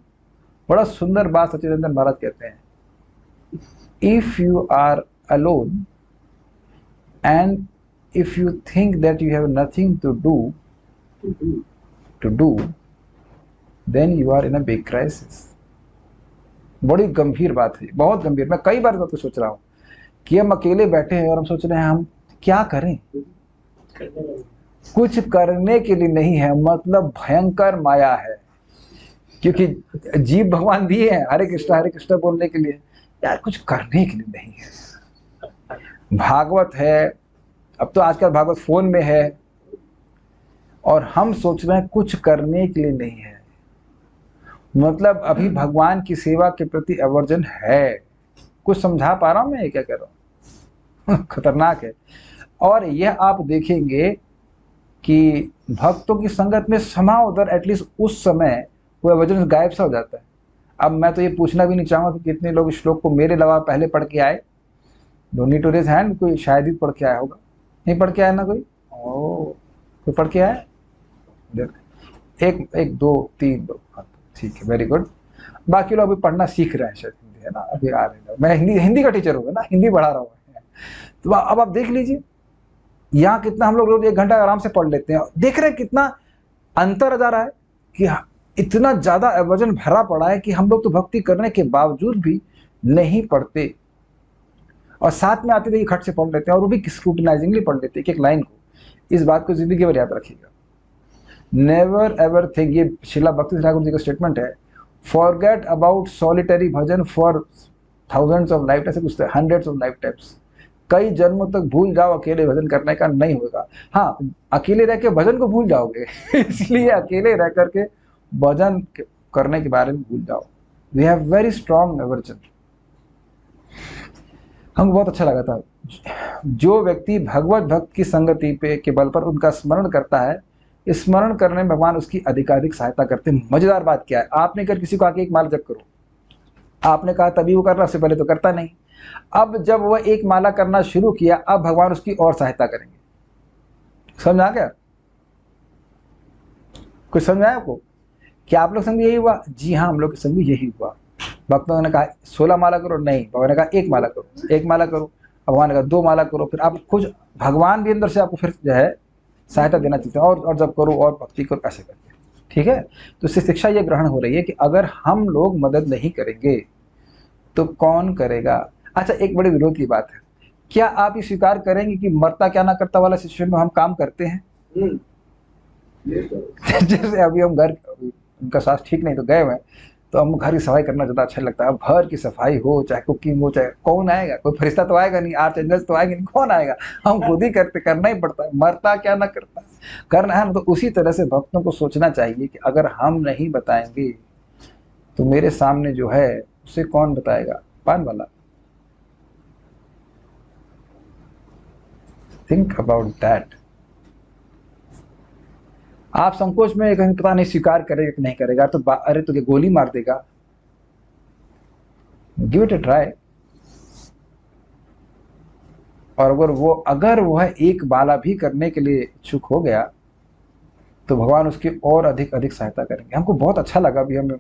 बड़ा सुंदर बात सच्चिदानंद महाराज कहते हैं, if you are alone and if you think that you have nothing to do then you are in a big crisis. बड़ी गंभीर बात है, बहुत गंभीर। मैं कई बार तो सोच रहा हूँ कि हम अकेले बैठे हैं और हम सोच रहे हैं हम क्या करें, कुछ करने के लिए नहीं है, मतलब भयंकर माया है। क्योंकि जीव भगवान दिए हैं हरे कृष्णा बोलने के लिए, यार कुछ करने के लिए नहीं है। भागवत है, अब तो आजकल भागवत फोन में है, और हम सोच रहे हैं कुछ करने के लिए नहीं है। मतलब अभी भगवान की सेवा के प्रति अवर्जन है। कुछ समझा पा रहा हूं मैं, क्या कह रहा हूं? खतरनाक है। और यह आप देखेंगे कि भक्तों की संगत में समाओ उधर, एटलीस्ट उस समय वो अवर्जन गायब सा हो जाता है। अब मैं तो ये पूछना भी नहीं चाहूंगा कि कितने लोग इस श्लोक को मेरे अलावा पहले पढ़ के आए। Don't need to raise hand, कोई शायद ही पढ़ के आया होगा। नहीं पढ़ के आया ना कोई? कोई पढ़ के आया? एक दो तीन लोग, ठीक है, वेरी गुड। बाकी लोग अभी पढ़ना सीख रहे हैं शायद, हिंदी है ना, अभी आ रहे हैं। मैं हिंदी का टीचर हूँ ना, हिंदी पढ़ा रहा हूँ। तो अब आप देख लीजिए यहाँ कितना हम लोग रोज 1 घंटा आराम से पढ़ लेते हैं। देख रहे हैं कितना अंतर आ जा रहा है कि इतना ज्यादा एवर्जन भरा पड़ा है कि हम लोग तो भक्ति करने के बावजूद भी नहीं पढ़ते, और साथ में आते थे खट से पढ़ लेते हैं, और वो भी स्क्रूटिनाइजिंगली पढ़ लेते हैं एक लाइन को। इस बात को जिंदगी भर याद रखिएगा। नेवर एवर थिंक, ये श्रीला भक्ति ठाकुर जी का स्टेटमेंट है, forget about solitary bhajan for thousands of life, ऐसे कुछ हंड्रेड्स ऑफ लाइफ टाइम्स। कई जन्मों तक भूल जाओ अकेले भजन करने का, नहीं होगा। हाँ, अकेले रह के भजन को भूल जाओगे इसलिए अकेले रह करके भजन करने के बारे में भूल जाओ। We have very strong aversion. हमको बहुत अच्छा लगा था, जो व्यक्ति भगवत भक्त की संगति पे के बल पर उनका स्मरण करता है, स्मरण करने में भगवान उसकी अधिकाधिक सहायता करते हैं। मजेदार बात क्या है, आपने कर किसी को आके एक माला जप करो, आपने कहा तभी वो कर रहा, उससे पहले तो करता नहीं। अब जब वह एक माला करना शुरू किया, अब भगवान उसकी और सहायता करेंगे। समझ आ गया? कुछ समझ आया आपको? क्या आप लोग संग यही हुआ? जी हाँ, हम लोग के संग भी यही हुआ। भक्तों ने कहा 16 माला करो, नहीं, भगवान ने कहा 1 माला करो, 1 माला करो, भगवान ने कहा 2 माला करो। फिर आप कुछ भगवान भी अंदर से आपको फिर जो है सहायता देना चाहते हैं, और जब करो और भक्ति करो, ऐसे करके। ठीक है, तो इससे शिक्षा ये ग्रहण हो रही है कि अगर हम लोग मदद नहीं करेंगे तो कौन करेगा? अच्छा, एक बड़ी विरोध की बात है, क्या आप ये स्वीकार करेंगे कि मरता क्या ना करता वाला सिचुएशन में हम काम करते हैं? जैसे अभी हम घर, उनका स्वास्थ्य ठीक नहीं तो गए हुए, तो हम घर की सफाई करना ज़्यादा अच्छा लगता है। अब घर की सफाई हो चाहे कुकिंग हो, चाहे कौन आएगा, कोई फरिश्ता तो आएगा नहीं, आर्च एंजल्स तो आएंगे नहीं, कौन आएगा? हम खुद ही करते, करना ही पड़ता है, मरता क्या ना करता करना है। तो उसी तरह से भक्तों को सोचना चाहिए कि अगर हम नहीं बताएंगे तो मेरे सामने जो है उसे कौन बताएगा? पान वाला। Think about that. आप संकोच में कहीं पता नहीं स्वीकार करेगा कि नहीं करेगा, तो अरे तो गोली मार देगा, गिव इट अ ट्राई। और अगर वह एक माला भी करने के लिए इच्छुक हो गया तो भगवान उसकी और अधिक अधिक सहायता करेंगे। हमको बहुत अच्छा लगा, अभी हम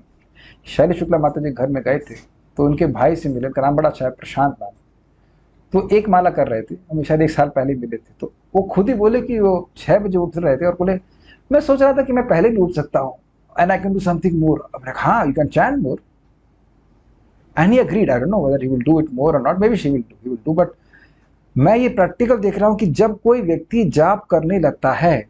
शैली शुक्ला माता जी घर में गए थे, तो उनके भाई से मिले, उनका नाम बड़ा अच्छा है, प्रशांत नाम। तो 1 माला कर रहे थे, हम शायद 1 साल पहले मिले थे। तो वो खुद ही बोले कि वो 6 बजे उठ रहे थे और बोले मैं सोच रहा था कि मैं पहले भी उठ सकता हूँ, and I can do something more. अब मैंने कहा हाँ, you can chant more, and he agreed. I don't know whether he will do it more और not, maybe she will do, but मैं ये प्रैक्टिकल देख रहा हूँ कि जब कोई व्यक्ति जाप करने लगता है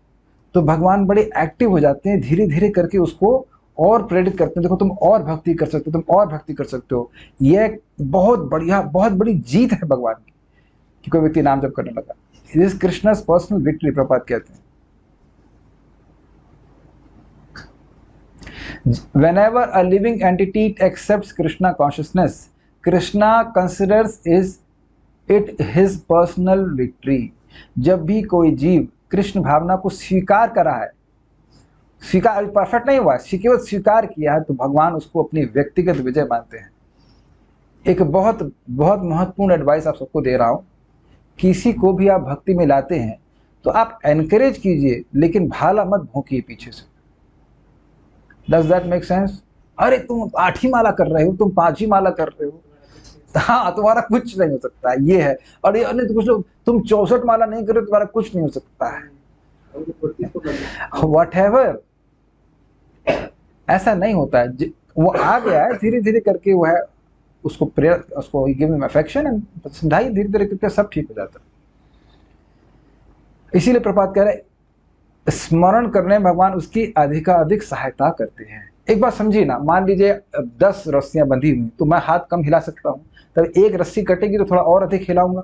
तो भगवान बड़े एक्टिव हो जाते हैं, धीरे धीरे करके उसको और प्रेरित करते हैं, देखो तुम और भक्ति कर सकते हो, तुम और भक्ति कर सकते हो। यह बहुत बढ़िया, बहुत बड़ी जीत है भगवान की कि कोई व्यक्ति नाम जप करने लगा। This is Krishna's personal victory, Prabhupada कहते हैं। Whenever a living entity accepts Krishna consciousness, Krishna considers it his personal victory. जब भी कोई जीव कृष्ण भावना को स्वीकार करा है, स्वीकार परफेक्ट नहीं हुआ, केवल स्वीकार किया है, तो भगवान उसको अपनी व्यक्तिगत विजय मानते हैं। एक बहुत बहुत महत्वपूर्ण एडवाइस आप सबको दे रहा हूं, किसी को भी आप भक्ति में लाते हैं तो आप एनकरेज कीजिए, लेकिन भाला मत भोंकिए पीछे से। Does that make sense? अरे तुम 8 ही माला कर रहे हो, तुम 5 ही माला कर रहे हो, हाँ तुम्हारा कुछ नहीं हो सकता है, ये है। और ये नहीं तो कुछ लोग तुम 64 माला नहीं कर रहे, तुम्हारा कुछ नहीं हो सकता है, व्हाटएवर। ऐसा नहीं होता है, वो आ गया है धीरे धीरे करके, वो है उसको प्रेयर, उसको गिव हिम अफेक्शन एंड समझाइए, धीरे धीरे करके सब ठीक हो जाता है। इसीलिए प्रपात कह रहे स्मरण करने में भगवान उसकी अधिकाधिक सहायता करते हैं। एक बात समझिए ना, मान लीजिए 10 रस्सियां बंधी हुई, तो मैं हाथ कम हिला सकता हूँ, तब एक रस्सी कटेगी तो थोड़ा और अधिक हिलाऊंगा,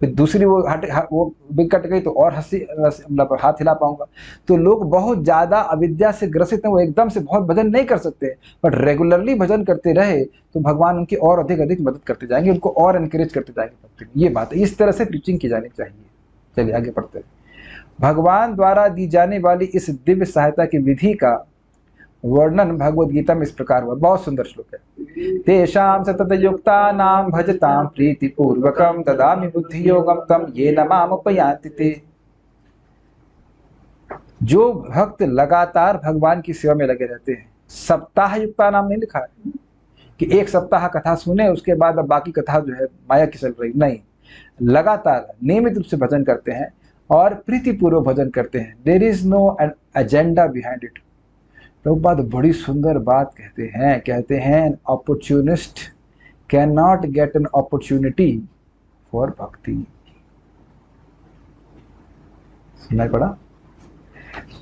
फिर दूसरी वो भी कट गई तो और मतलब हाथ हिला पाऊंगा। तो लोग बहुत ज्यादा अविद्या से ग्रसित हैं, वो एकदम से बहुत भजन नहीं कर सकते, बट रेगुलरली भजन करते रहे तो भगवान उनकी और अधिक अधिक मदद करते जाएंगे, उनको और एनकरेज करते जाएंगे। ये बात है, इस तरह से टीचिंग की जानी चाहिए। चलिए आगे पढ़ते हैं। भगवान द्वारा दी जाने वाली इस दिव्य सहायता की विधि का वर्णन भगवद गीता में इस प्रकार हुआ। बहुत सुंदर श्लोक है। तेषां सतत युक्तानां भजतां प्रीति पूर्वकं ददामि बुद्धि योगम तम ये न मामुपयान्ति ते। जो भक्त लगातार भगवान की सेवा में लगे रहते हैं, सप्ताह युक्ता नाम नहीं लिखा है कि एक सप्ताह कथा सुने उसके बाद अब बाकी कथा जो है माया की चल रही, नहीं, लगातार नियमित रूप से भजन करते हैं और प्रीतिपूर्वक भजन करते हैं। There is no agenda behind it. Prabhupada बड़ी सुंदर बात कहते हैं opportunist cannot get an opportunity for bhakti. सुनाई पड़ा?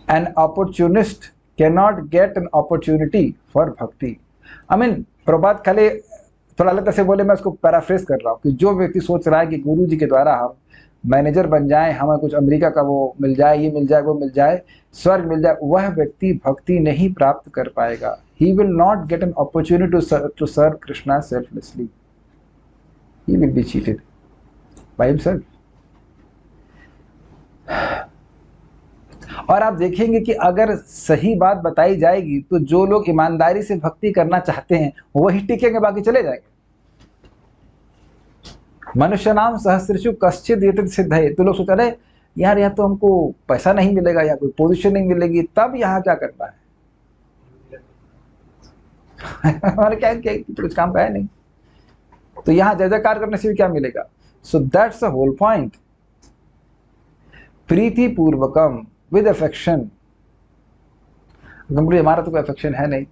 An opportunist cannot get an opportunity for bhakti. I mean Prabhupada खाली थोड़ा अलग से बोले, मैं उसको पैराफ्रेज कर रहा हूँ कि जो व्यक्ति सोच रहा है कि गुरु जी के द्वारा हम मैनेजर बन जाए, हमें कुछ अमेरिका का वो मिल जाए, ये मिल जाए, वो मिल जाए, स्वर्ग मिल जाए, वह व्यक्ति भक्ति नहीं प्राप्त कर पाएगा। He will not get an opportunity to serve Krishna selflessly. He will be cheated by himself. और आप देखेंगे कि अगर सही बात बताई जाएगी तो जो लोग ईमानदारी से भक्ति करना चाहते हैं वही टिकेंगे, बाकी चले जाएंगे। मनुष्य नाम सहस्रशु कश्चित यतित सिद्ध है। तो लोग सोच रहे यार यहाँ तो हमको पैसा नहीं मिलेगा या कोई पोजीशन नहीं मिलेगी, तब यहाँ क्या करना है? हमारे क्या कुछ काम का है नहीं, तो यहाँ जय जयकार करने से भी क्या मिलेगा? So that's the whole point. प्रीति पूर्वकम विद अफेक्शन। हमारा तो कोई अफेक्शन है नहीं।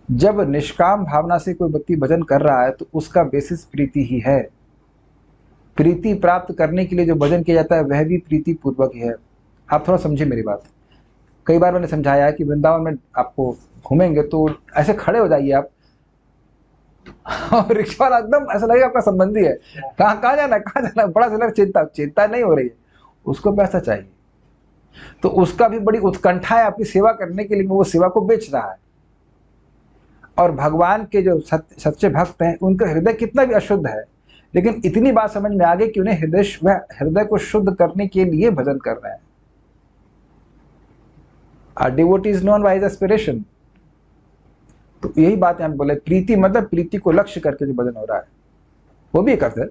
जब निष्काम भावना से कोई व्यक्ति भजन कर रहा है तो उसका बेसिस प्रीति ही है। प्रीति प्राप्त करने के लिए जो भजन किया जाता है वह भी प्रीति पूर्वक ही है। आप थोड़ा समझिए मेरी बात। कई बार मैंने समझाया है कि वृंदावन में आपको घूमेंगे तो ऐसे खड़े हो जाइए आप, और रिक्शा वाला एकदम ऐसा लगेगा आपका संबंधी है, कहाँ जाना, बड़ा सा चिंता नहीं हो रही है, उसको पैसा चाहिए। तो उसका भी बड़ी उत्कंठा है आपकी सेवा करने के लिए, वो सेवा को बेच रहा है। और भगवान के जो सच्चे भक्त हैं उनका हृदय कितना भी अशुद्ध है, लेकिन इतनी बात समझ में आ गई कि उन्हें हृदय को शुद्ध करने के लिए भजन कर रहे हैं। A devotee is known by his aspiration। तो यही बात हम बोले, प्रीति मतलब प्रीति को लक्ष्य करके जो भजन हो रहा है वो भी एक अर्थ है।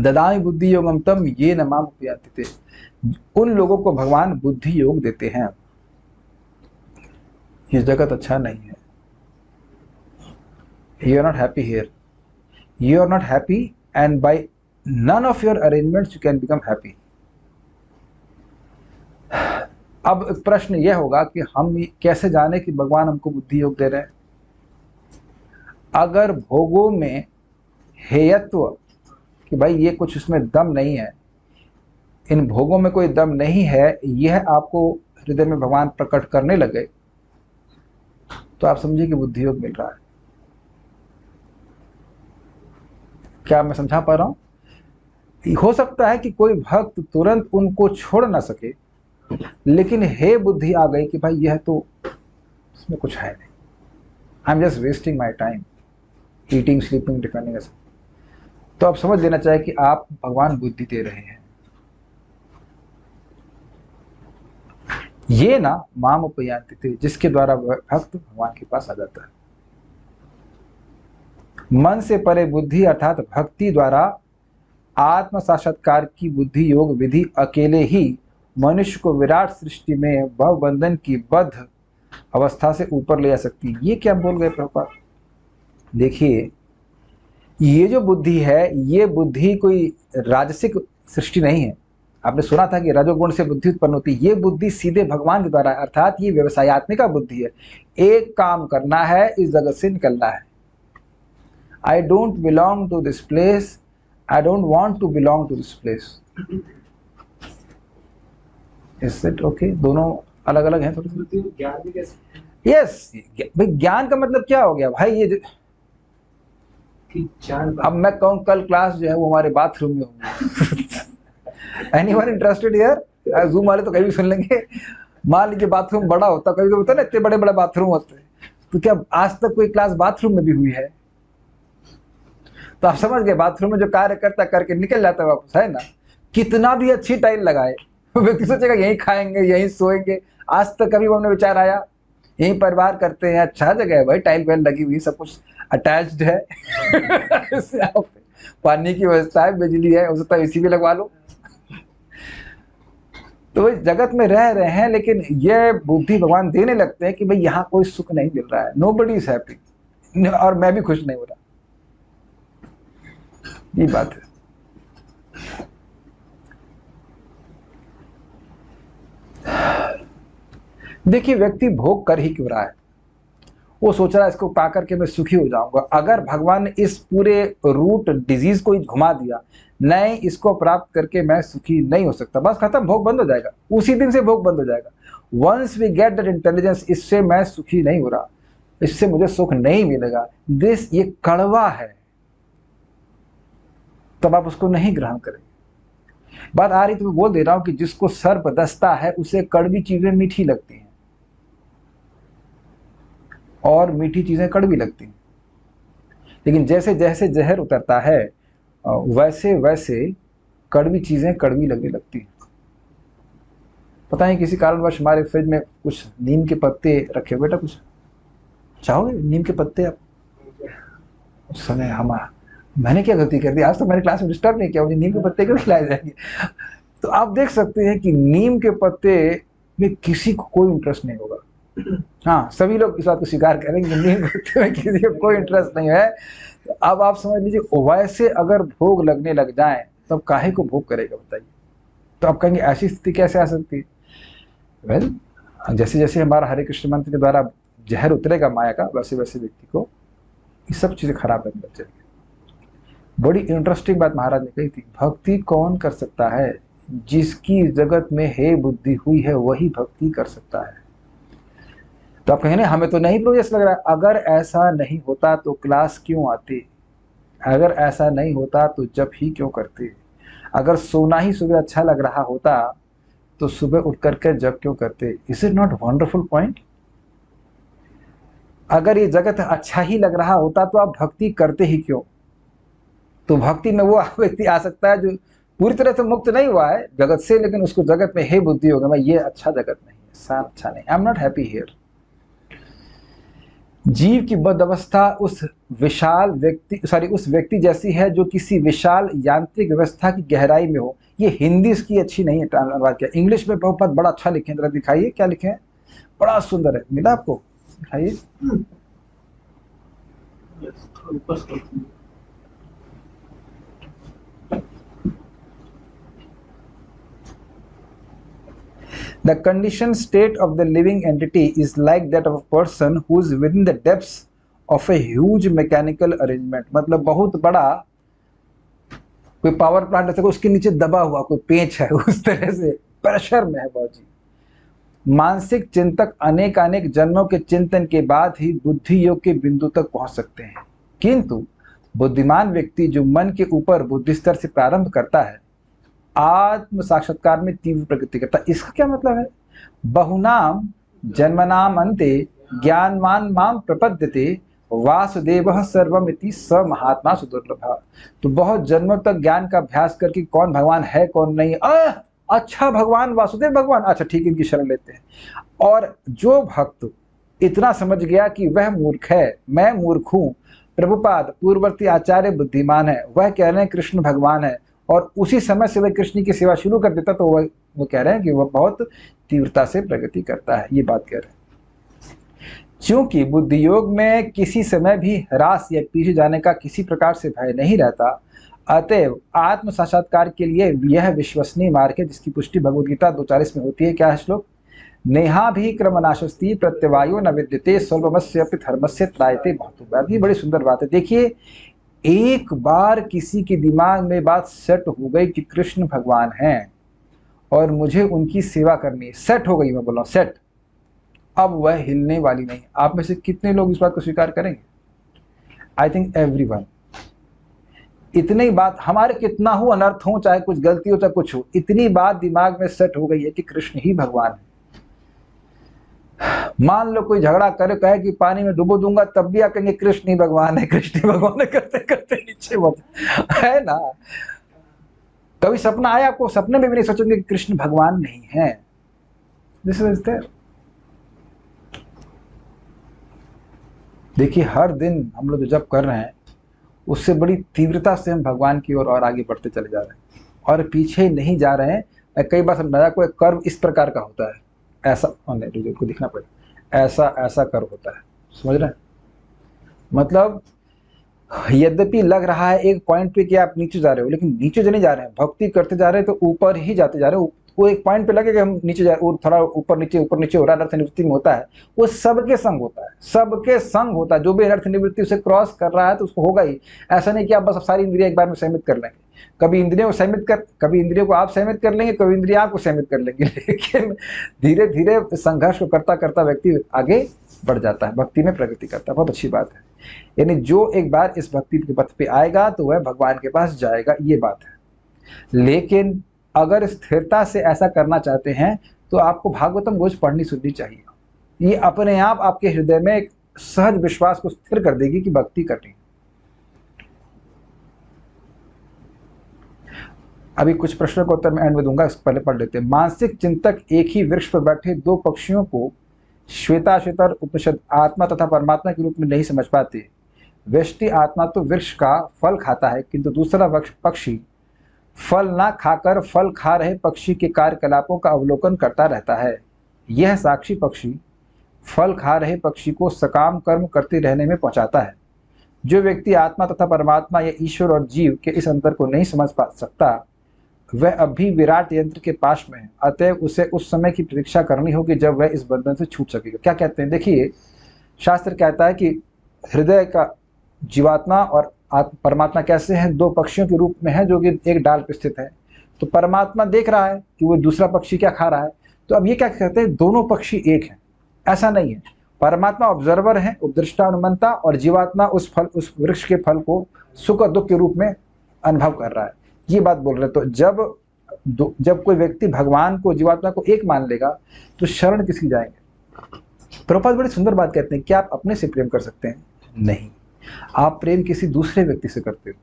ददामि बुद्धि योगम तम ये न मामुपयान्ति ते। उन लोगों को भगवान बुद्धि योग देते हैं। ये जगत अच्छा नहीं है। You are not happy here. You are not happy, and by none of your arrangements you can become happy। अब प्रश्न यह होगा कि हम कैसे जाने कि भगवान हमको बुद्धि योग दे रहे हैं। अगर भोगों में हेयत्व कि भाई ये कुछ इसमें दम नहीं है, इन भोगों में कोई दम नहीं है, यह आपको हृदय में भगवान प्रकट करने लगे, तो आप समझिए कि बुद्धि योग मिल रहा है। क्या मैं समझा पा रहा हूं? हो सकता है कि कोई भक्त तुरंत उनको छोड़ ना सके, लेकिन हे बुद्धि आ गई कि भाई यह तो इसमें कुछ है नहीं, I am just wasting my time eating sleeping defending. तो आप समझ लेना चाहिए कि आप भगवान बुद्धि दे रहे हैं। ये ना माम उपयांति थे, जिसके द्वारा भक्त भगवान के पास आ जाता है। मन से परे बुद्धि अर्थात भक्ति द्वारा आत्म साक्षात्कार की बुद्धि योग विधि अकेले ही मनुष्य को विराट सृष्टि में भव बंधन की बद्ध अवस्था से ऊपर ले जा सकती है। ये क्या बोल गए प्रभुपाद? देखिए, ये जो बुद्धि है, ये बुद्धि कोई राजसिक सृष्टि नहीं है। आपने सुना था कि रजोगुण से बुद्धि उत्पन्न होती है। ये बुद्धि सीधे भगवान के द्वारा, अर्थात ये व्यवसायत्मिका बुद्धि है। एक काम करना है, इस जगत से निकलना है। I don't belong to this place, I don't want to belong to this place. Is it okay? दोनों अलग अलग हैं थोड़ी। ज्ञान भी कैसे? यस, भाई ज्ञान का मतलब क्या हो गया भाई? ये अब मैं कहूँ कल क्लास जो है वो हमारे बाथरूम में होगी। Anyone interested here? जूम वाले तो कभी भी सुन लेंगे। मान लीजिए बाथरूम बड़ा होता, कभी कभी होता है ना, इतने बड़े बड़े बाथरूम होते हैं, तो क्या आज तक कोई क्लास बाथरूम में भी हुई है? तो आप समझ गए, बाथरूम में जो कार्य करता करके निकल जाता है वापस, है ना। कितना भी अच्छी टाइल लगाए, व्यक्ति सोचेगा यहीं खाएंगे यहीं सोएंगे। आज तक कभी हमने विचार आया यहीं परिवार करते हैं, अच्छा जगह है भाई, टाइल वेल लगी हुई, सब कुछ अटैच्ड है। पानी की व्यवस्था है, बिजली है, हो सकता है इसी भी लगवा लो। तो इस जगत में रह रहे हैं, लेकिन ये बुद्धि भगवान देने लगते हैं कि भाई यहाँ कोई सुख नहीं मिल रहा है, नोबडी इज हैप्पी, और मैं भी खुश नहीं हो रहा। ये बात है। देखिए, व्यक्ति भोग कर ही क्यों रहा है? वो सोच रहा है इसको पा करके मैं सुखी हो जाऊंगा। अगर भगवान ने इस पूरे रूट डिजीज को घुमा दिया, नहीं इसको प्राप्त करके मैं सुखी नहीं हो सकता, बस खत्म, भोग बंद हो जाएगा, उसी दिन से भोग बंद हो जाएगा। Once we get that intelligence, इससे मैं सुखी नहीं हो रहा, इससे मुझे सुख नहीं मिलेगा, दिस ये कड़वा है, तब आप उसको नहीं ग्रहण करें। बात आ रही तो मैं बोल दे रहा हूं कि जिसको सर्प दस्ता है उसे कड़वी चीजें मीठी लगती हैं और मीठी चीजें कड़वी लगती हैं। लेकिन जैसे जैसे जहर उतरता है वैसे वैसे कड़वी चीजें कड़वी लगने लगती हैं। पता नहीं किसी कारणवश हमारे फ्रिज में कुछ नीम के पत्ते रखे। बेटा कुछ चाहोगे नीम के पत्ते? आप उस समय हमारा मैंने क्या गलती कर दी? आज तो मैंने क्लास में डिस्टर्ब नहीं किया, मुझे नीम के पत्ते क्यों खिलाए जाएंगे? तो आप देख सकते हैं कि नीम के पत्ते में किसी को कोई इंटरेस्ट नहीं होगा। हाँ, सभी लोग इस बात को स्वीकार करेंगे कि नीम के पत्ते में किसी को कोई इंटरेस्ट नहीं है। तो अब आप समझ लीजिए, वैसे अगर भोग लगने लग जाए तब काहे को भोग करेगा बताइए? तो आप कहेंगे ऐसी स्थिति कैसे आ सकती है? वेल, जैसे जैसे हमारा हरे कृष्ण मंत्र के द्वारा जहर उतरेगा माया का, वैसे वैसे व्यक्ति को ये सब चीजें खराब लगने लग जाएगी। बड़ी इंटरेस्टिंग बात महाराज ने कही थी, भक्ति कौन कर सकता है? जिसकी जगत में हे बुद्धि हुई है वही भक्ति कर सकता है। तो आप कहेंगे हमें तो नहीं प्रोजेस लग रहा है। अगर ऐसा नहीं होता तो क्लास क्यों आते? अगर ऐसा नहीं होता तो जब ही क्यों करते? अगर सोना ही सुबह अच्छा लग रहा होता तो सुबह उठ करके जब क्यों करते? Is it not wonderful point? अगर ये जगत अच्छा ही लग रहा होता तो आप भक्ति करते ही क्यों? तो भक्ति में वो व्यक्ति आ सकता है जो पूरी तरह से मुक्त नहीं हुआ है जगत से, लेकिन उसको जगत में हे बुद्धि होगा, मैं ये अच्छा जगत नहीं है, साफ अच्छा नहीं, I am not happy here. जीव की बद अवस्था उस विशाल व्यक्ति उस व्यक्ति जैसी है जो किसी विशाल यांत्रिक व्यवस्था की गहराई में हो। ये हिंदी इसकी अच्छी नहीं है, अनुवाद किया। इंग्लिश में बहुत बड़ा अच्छा लिखे, जरा दिखाइए क्या लिखे हैं, बड़ा सुंदर है। मिला आपको? दिखाइए। The conditioned state of the living entity is like that of a person who is within the depths of a huge mechanical arrangement। मतलब बहुत बड़ा कोई पावर प्लांट है, उसके नीचे दबा हुआ कोई पेंच है, उस तरह से प्रेशर में है बहुत जी। मानसिक चिंतक अनेक अनेक जन्मों के चिंतन के बाद ही बुद्धि योग के बिंदु तक पहुंच सकते हैं, किंतु बुद्धिमान व्यक्ति जो मन के ऊपर बुद्धि स्तर से प्रारंभ करता है आत्म साक्षात्कार में तीव्र प्रगति करता है। इसका क्या मतलब है? बहुनाम जन्मनाम अंते ज्ञानवान माम प्रपद्यते वासुदेवः सर्वमिति स महात्मा सुदुर्लभ। तो बहुत जन्मों तक ज्ञान का अभ्यास करके कौन भगवान है कौन नहीं, अच्छा भगवान वासुदेव भगवान, अच्छा ठीक इनकी शरण लेते हैं। और जो भक्त इतना समझ गया कि वह मूर्ख है, मैं मूर्ख हूँ, प्रभुपाद पूर्ववर्ती आचार्य बुद्धिमान है, वह कह रहे हैं कृष्ण भगवान है, और उसी समय से वह कृष्ण की सेवा शुरू कर देता, तो वो कह रहे हैं कि वह बहुत तीव्रता से प्रगति करता है, ये बात कह रहे हैं। क्योंकि बुद्धि योग में किसी समय भी ह्रास या पीछे जाने का किसी प्रकार से भय नहीं रहता, अतएव आत्म साक्षात्कार के लिए यह विश्वसनीय मार्ग है, जिसकी पुष्टि भगवद गीता 2:40 में होती है। क्या है श्लोक? नेहा भी क्रमनाशस्ति प्रत्यवायो न विद्यते स्वल्पमस्य अपि धर्मस्य त्रायते महत्व। अभी बड़ी सुंदर बात है। देखिए, एक बार किसी के दिमाग में बात सेट हो गई कि कृष्ण भगवान हैं और मुझे उनकी सेवा करनी है, सेट हो गई, मैं बोल रहा हूँ सेट, अब वह हिलने वाली नहीं। आप में से कितने लोग इस बात को स्वीकार करेंगे? I think everyone. इतनी बात हमारे कितना हो अनर्थ हो, चाहे कुछ गलती हो चाहे कुछ हो, इतनी बात दिमाग में सेट हो गई है कि कृष्ण ही भगवान है। मान लो कोई झगड़ा करे, कहे कि पानी में डुबो दूंगा, तब भी आप कहेंगे कृष्ण ही भगवान है, कृष्ण ही भगवान है, करते करते नीचे मत, है ना। कभी सपना आया आपको, सपने में भी नहीं सोचेंगे कि कृष्ण भगवान नहीं है। This is there. देखिए, हर दिन हम लोग जो जब कर रहे हैं उससे बड़ी तीव्रता से हम भगवान की ओर और आगे बढ़ते चले जा रहे हैं और पीछे नहीं जा रहे हैं। कई बार समझाया कोई कर्व इस प्रकार का होता है, ऐसा को दिखना पड़ेगा, ऐसा ऐसा कर्व होता है, समझ रहे हैं? मतलब यद्यपि लग रहा है एक पॉइंट पे कि आप नीचे जा रहे हो, लेकिन नीचे जो नहीं जा रहे हैं, भक्ति करते जा रहे हैं तो ऊपर ही जाते जा रहे हो। वो एक पॉइंट पे लगे कि हम नीचे जा, वो थोड़ा ऊपर नीचे हो रहा है, अनर्थ निवृत्ति में होता है, वो सबके संग होता है, सबके संग होता है। जो भी अनर्थ निवृत्ति उसे क्रॉस कर रहा है तो उसको होगा ही। ऐसा नहीं कि आप बस सारी इंद्रियां एक बार में सहमित कर लेंगे, कभी इंद्रियों को आप सहमित कर लेंगे, कभी इंद्रियां आपको सहमित कर लेंगे, लेकिन धीरे धीरे संघर्ष को करता करता व्यक्ति आगे बढ़ जाता है, भक्ति में प्रगति करता है। बहुत अच्छी बात है। यानी जो एक बार इस भक्ति के पथ पे आएगा तो वह भगवान के पास जाएगा, ये बात है। लेकिन अगर स्थिरता से ऐसा करना चाहते हैं तो आपको भागवतम रोज पढ़नी सुननी चाहिए। ये अपने आप आपके हृदय में एक सहज विश्वास को स्थिर कर देगी कि भक्ति करनी है। अभी कुछ प्रश्नों का उत्तर मैं एंड में दूंगा, इसको पहले पढ़ लेते हैं। मानसिक चिंतक एक ही वृक्ष पर बैठे दो पक्षियों को श्वेताश्वेतर उपनिषद आत्मा तथा परमात्मा के रूप में नहीं समझ पाते। व्यष्टि आत्मा तो वृक्ष का फल खाता है, किंतु दूसरा पक्षी फल ना खाकर फल खा रहे पक्षी के कार्यकलापों का अवलोकन करता रहता है। यह साक्षी पक्षी फल खा रहे पक्षी को सकाम कर्म करते रहने में पहुंचाता है। जो व्यक्ति आत्मा तथा परमात्मा या ईश्वर और जीव के इस अंतर को नहीं समझ सकता, वह अभी विराट यंत्र के पास में है। अतएव उसे उस समय की प्रतीक्षा करनी होगी जब वह इस बंधन से छूट सकेगा। क्या कहते हैं? देखिए, शास्त्र कहता है कि हृदय का जीवात्मा और परमात्मा कैसे हैं? दो पक्षियों के रूप में है जो कि एक डाल पर स्थित है। तो परमात्मा देख रहा है कि वो दूसरा पक्षी क्या खा रहा है। तो अब ये क्या कहते हैं? दोनों पक्षी एक हैं, ऐसा नहीं है। परमात्मा ऑब्जर्वर है, उपदृष्टा अनुमंता, और जीवात्मा उस वृक्ष के फल को सुख और दुख के रूप में अनुभव कर रहा है। ये बात बोल रहे। तो जब कोई व्यक्ति भगवान को, जीवात्मा को एक मान लेगा तो शरण किसकी जाएंगे? प्रभुपाद बड़ी सुंदर बात कहते हैं कि आप अपने से प्रेम कर सकते हैं? नहीं, आप प्रेम किसी दूसरे व्यक्ति से करते हो।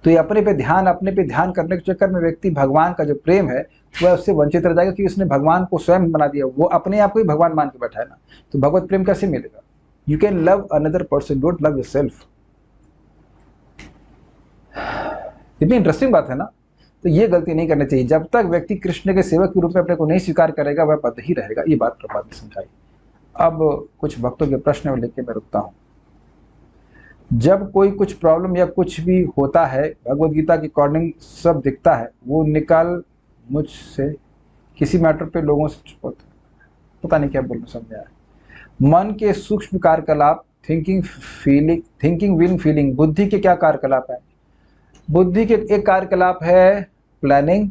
तो ये अपने पे ध्यान करने के चक्कर में व्यक्ति भगवान का जो प्रेम है वह उससे वंचित रह जाएगा, क्योंकि उसने भगवान को स्वयं बना दिया। वो अपने आप को ही भगवान मान के बैठा है ना, तो भगवत प्रेम कैसे मिलेगा? You can love another person, don't love yourself. इतनी इंटरेस्टिंग बात है ना। तो ये गलती नहीं करनी चाहिए। जब तक व्यक्ति कृष्ण के सेवक के रूप में अपने को नहीं स्वीकार करेगा, वह पद ही रहेगा। ये बात प्रभुपाद ने समझाई। अब कुछ भक्तों के प्रश्न लेके मैं रुकता हूँ। जब कोई कुछ प्रॉब्लम या कुछ भी होता है, भगवद गीता के अकॉर्डिंग सब दिखता है, वो निकाल मुझसे किसी मैटर पे लोगों से पता नहीं क्या बोलना समझ आया। मन के सूक्ष्म कार्यकलाप, थिंकिंग, विल, फीलिंग, बुद्धि के क्या कार्यकलाप है? बुद्धि के एक कार्यकलाप है प्लानिंग,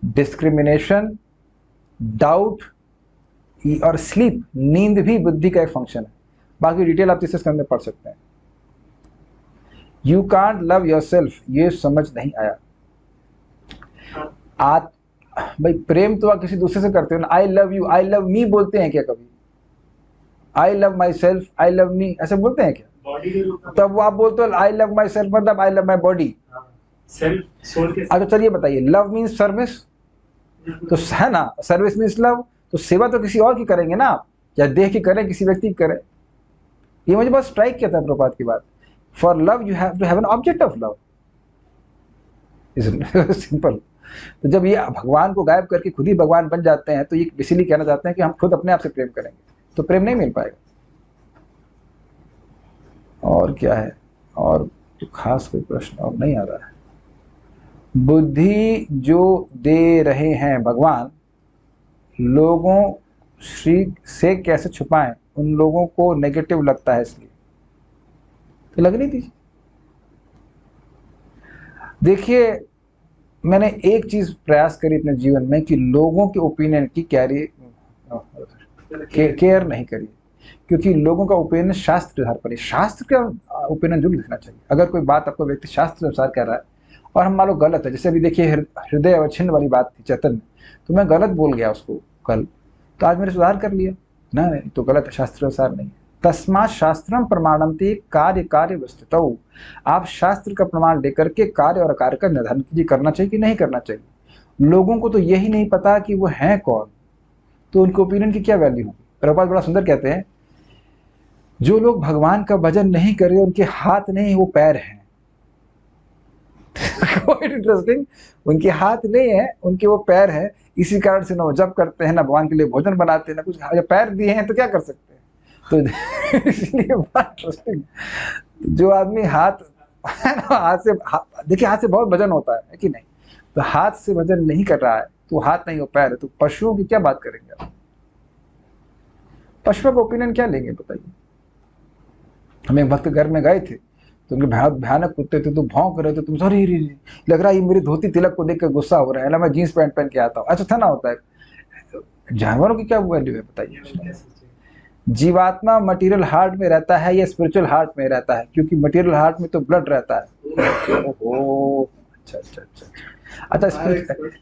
डिस्क्रिमिनेशन, डाउट और स्लीप। नींद भी बुद्धि का एक फंक्शन है। बाकी डिटेल आप तीसरे स्कंद में पढ़ सकते हैं। यू कांट लव योरसेल्फ, ये समझ नहीं आया। आज भाई प्रेम तो आप किसी दूसरे से करते हो ना, I love you, I love me बोलते हैं क्या कभी? आई love my self, I love me ऐसे बोलते हैं क्या? बॉडी के रूप में तब वो आप बोलते हो आई लव माई सेल्फ मतलब I love my body. Self soul के अच्छा चलिए बताइए, लव मीन्स सर्विस तो है ना, सर्विस मीन्स लव, तो सेवा तो किसी और की करेंगे ना आप, या देह की करें किसी व्यक्ति की करें। ये मुझे बहुत स्ट्राइक किया था प्रभुपाद की बात। For love you have to have an object of love, simple. तो जब ये भगवान को गायब करके खुद ही भगवान बन जाते हैं तो ये इसीलिए कहना चाहते हैं कि हम खुद अपने आप से प्रेम करेंगे तो प्रेम नहीं मिल पाएगा। और क्या है, और तो खास कोई प्रश्न और नहीं आ रहा है। बुद्धि जो दे रहे हैं भगवान, लोगों श्री से कैसे छुपाएं, उन लोगों को नेगेटिव लगता है इसलिए, तो लगने दीजिए। देखिए मैंने एक चीज प्रयास करी अपने जीवन में कि लोगों के ओपिनियन की केयर नहीं करी, क्योंकि लोगों का ओपिनियन शास्त्र के आधार पर है। शास्त्र का ओपिनियन जरूर लिखना चाहिए। अगर कोई बात आपको व्यक्ति शास्त्र के अनुसार कह रहा है और हम मान लो गलत है, जैसे अभी देखिए हृदय अवच्छिन्न वाली बात थी चैतन्य, तो मैं गलत बोल गया उसको कल, तो आज मैंने सुधार कर लिया ना, नहीं तो गलत है, शास्त्र अनुसार नहीं। तस्मात् शास्त्रम प्रमाणंते कार्य कार्य वस्तुतौ, आप शास्त्र का प्रमाण लेकर के कार्य और अकार्य का निर्धारण कीजिए, करना चाहिए कि नहीं करना चाहिए। लोगों को तो यही नहीं पता कि वो हैं कौन, तो उनके ओपिनियन की क्या वैल्यू होगी। प्रभुपाद बड़ा सुंदर कहते हैं, जो लोग भगवान का भजन नहीं कर रहे उनके हाथ नहीं वो पैर हैं। क्वाइट इंटरेस्टिंग, उनके हाथ नहीं है उनके वो पैर हैं, इसी कारण से ना वो जप करते हैं, ना भगवान के लिए भोजन बनाते हैं, ना कुछ। जब पैर दिए हैं तो क्या कर सकते हैं, तो इसलिए बड़ा इंटरेस्टिंग। जो आदमी हाथ हाथ से देखिए, हाथ से बहुत वजन होता है कि नहीं, तो हाथ से वजन नहीं कर रहा है तो हाथ नहीं वो पैर है, तो पशुओं की क्या बात करेंगे आप? पशुओं का ओपिनियन क्या लेंगे बताइए। हम एक भक्त घर में गए थे तो उनके भयानक कुत्ते थे, तो भौंक रहे थे, तुम सॉरी लग रहा है ये मेरी धोती तिलक को देखकर गुस्सा हो रहा है, मैं जीन्स पैंट पहन के आता हूँ। अच्छा था ना, होता है। जानवरों की क्या वैल्यू है बताइए। जीवात्मा मटेरियल हार्ट में रहता है या स्पिरिचुअल हार्ट में रहता है, क्योंकि मटेरियल हार्ट में तो ब्लड रहता है। ओहो अच्छा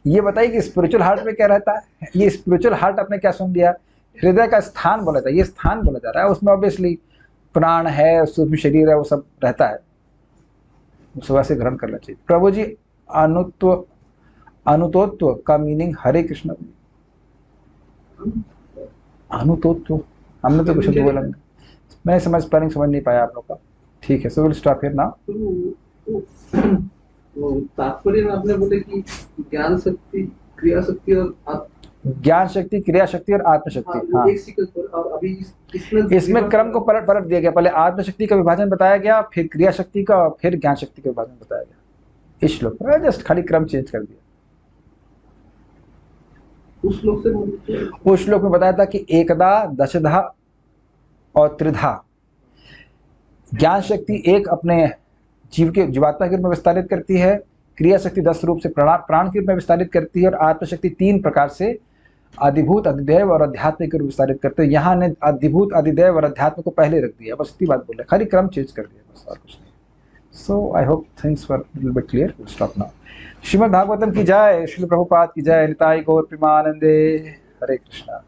ये बताइए कि स्पिरिचुअल हार्ट में क्या रहता है। ये स्पिरिचुअल हार्ट आपने क्या सुन लिया, हृदय का स्थान बोला था, ये स्थान बोला जा रहा है, उसमें ऑब्वियसली प्राण है, सूक्ष्म शरीर है, वो सब रहता है, सुबह से ग्रहण करना चाहिए। प्रभु जी अनुतोत्व का मीनिंग हरे कृष्ण। अनुतोत्व हमने तो कुछ नहीं बोला, मैं स्पेलिंग समझ नहीं पाया आप लोग का। ठीक है, so will stop here now. तात्पर्य में आपने बोले कि ज्ञान शक्ति, क्रिया शक्ति और ज्ञान शक्ति, क्रिया शक्ति और आत्मशक्ति। हाँ, एक सीक्वेंस पर, और अभी इसमें क्रम को पलट दिया गया। पहले आत्मशक्ति का विभाजन बताया गया, फिर क्रिया शक्ति का, फिर ज्ञान शक्ति का विभाजन बताया गया। इस श्लोक में जस्ट खाली क्रम चेंज कर दिया। उस श्लोक में बताया था कि एकदा, दशधा और त्रिधा। ज्ञान शक्ति एक अपने जीवात्मा के रूप में विस्तारित करती है, क्रिया शक्ति 10 रूप से प्राण के रूप में विस्तारित करती है, और आत्मशक्ति 3 प्रकार से अधिभूत, अधिदैव और अध्यात्म के रूप विस्तारित करते हैं। यहाँ ने अधिभूत, अधिदैव और अध्यात्म को पहले रख दिया, बस इतनी बात बोल रहे, खाली क्रम चेंज कर दिया, बस और कुछ नहीं। So I hope things were little bit clear. Will stop now. Srimad Bhagavatam की जय, श्री प्रभुपाद की जय, निताई गौर प्रेमानंदे। हरे कृष्णा।